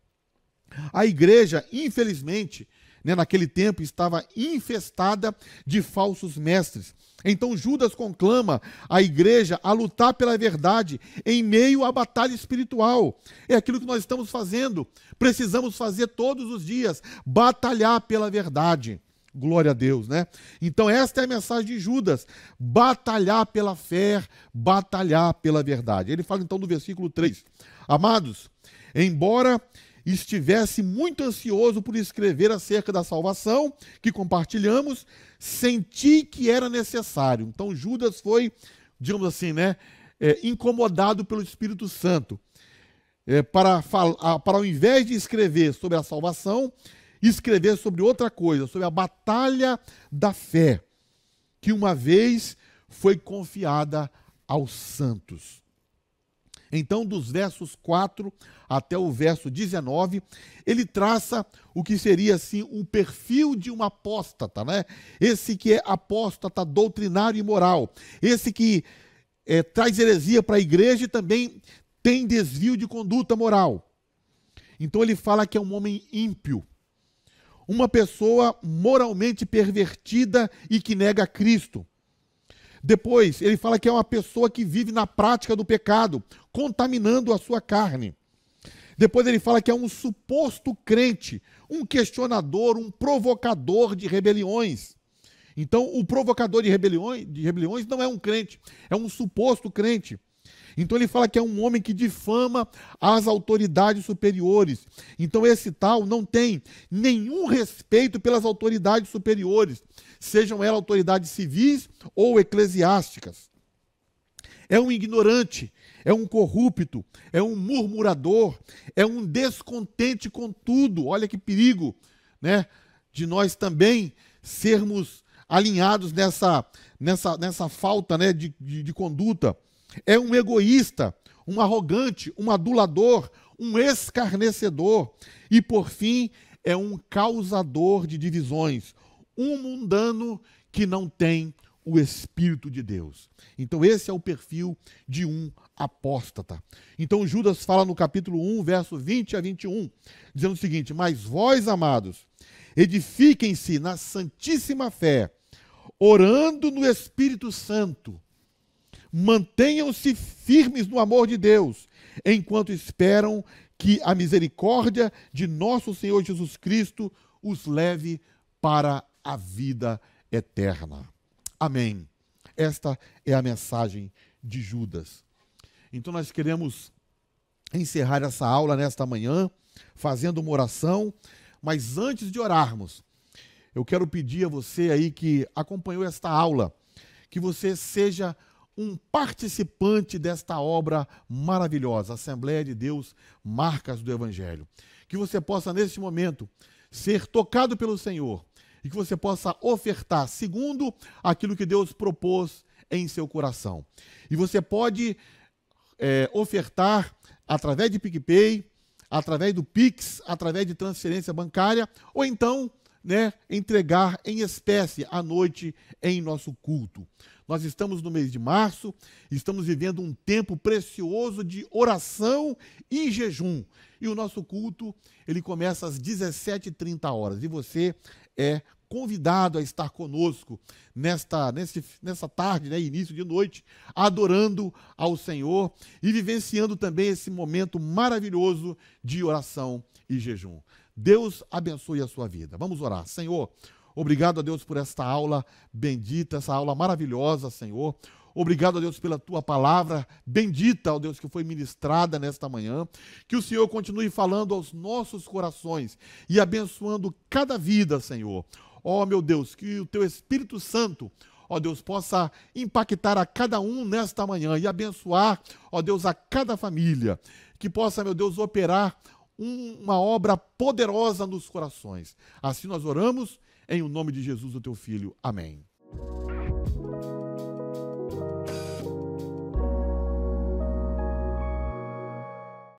A igreja, infelizmente, né, naquele tempo estava infestada de falsos mestres. Então Judas conclama a igreja a lutar pela verdade em meio à batalha espiritual. É aquilo que nós estamos fazendo. Precisamos fazer todos os dias, batalhar pela verdade. Glória a Deus, né? Então esta é a mensagem de Judas, batalhar pela fé, batalhar pela verdade. Ele fala então no versículo 3, amados, embora estivesse muito ansioso por escrever acerca da salvação que compartilhamos, senti que era necessário. Então Judas foi, digamos assim, né, incomodado pelo Espírito Santo, para ao invés de escrever sobre a salvação, escrever sobre outra coisa, sobre a batalha da fé, que uma vez foi confiada aos santos. Então, dos versos 4 até o verso 19, ele traça o que seria, assim, um perfil de um apóstata, né? Esse que é apóstata doutrinário e moral. Esse que traz heresia para a igreja e também tem desvio de conduta moral. Então ele fala que é um homem ímpio, uma pessoa moralmente pervertida e que nega Cristo. Depois, ele fala que é uma pessoa que vive na prática do pecado, contaminando a sua carne. Depois ele fala que é um suposto crente, um questionador, um provocador de rebeliões. Então, o provocador de rebeliões não é um crente, é um suposto crente. Então ele fala que é um homem que difama as autoridades superiores. Então esse tal não tem nenhum respeito pelas autoridades superiores, sejam elas autoridades civis ou eclesiásticas. É um ignorante, é um corrupto, é um murmurador, é um descontente com tudo. Olha que perigo, né, de nós também sermos alinhados nessa falta, né, de conduta. É um egoísta, um arrogante, um adulador, um escarnecedor e, por fim, é um causador de divisões, um mundano que não tem o Espírito de Deus. Então esse é o perfil de um apóstata. Então Judas fala no capítulo 1, verso 20 a 21, dizendo o seguinte: mas vós, amados, edifiquem-se na santíssima fé, orando no Espírito Santo. Mantenham-se firmes no amor de Deus, enquanto esperam que a misericórdia de nosso Senhor Jesus Cristo os leve para a vida eterna. Amém. Esta é a mensagem de Judas. Então nós queremos encerrar essa aula nesta manhã, fazendo uma oração, mas antes de orarmos, eu quero pedir a você aí que acompanhou esta aula, que você seja um participante desta obra maravilhosa, Assembleia de Deus, Marcas do Evangelho. Que você possa, neste momento, ser tocado pelo Senhor e que você possa ofertar segundo aquilo que Deus propôs em seu coração. E você pode ofertar através de PicPay, através do Pix, através de transferência bancária, ou então, né, entregar em espécie à noite em nosso culto. Nós estamos no mês de março, estamos vivendo um tempo precioso de oração e jejum. E o nosso culto, ele começa às 17h30. E você é convidado a estar conosco nessa tarde, né, início de noite, adorando ao Senhor e vivenciando também esse momento maravilhoso de oração e jejum. Deus abençoe a sua vida. Vamos orar. Senhor, obrigado a Deus por esta aula bendita, essa aula maravilhosa, Senhor. Obrigado a Deus pela tua palavra bendita, ó Deus, que foi ministrada nesta manhã. Que o Senhor continue falando aos nossos corações e abençoando cada vida, Senhor. Ó meu Deus, que o teu Espírito Santo, ó Deus, possa impactar a cada um nesta manhã e abençoar, ó Deus, a cada família. Que possa, meu Deus, operar uma obra poderosa nos corações. Assim nós oramos, em o nome de Jesus, o teu Filho. Amém.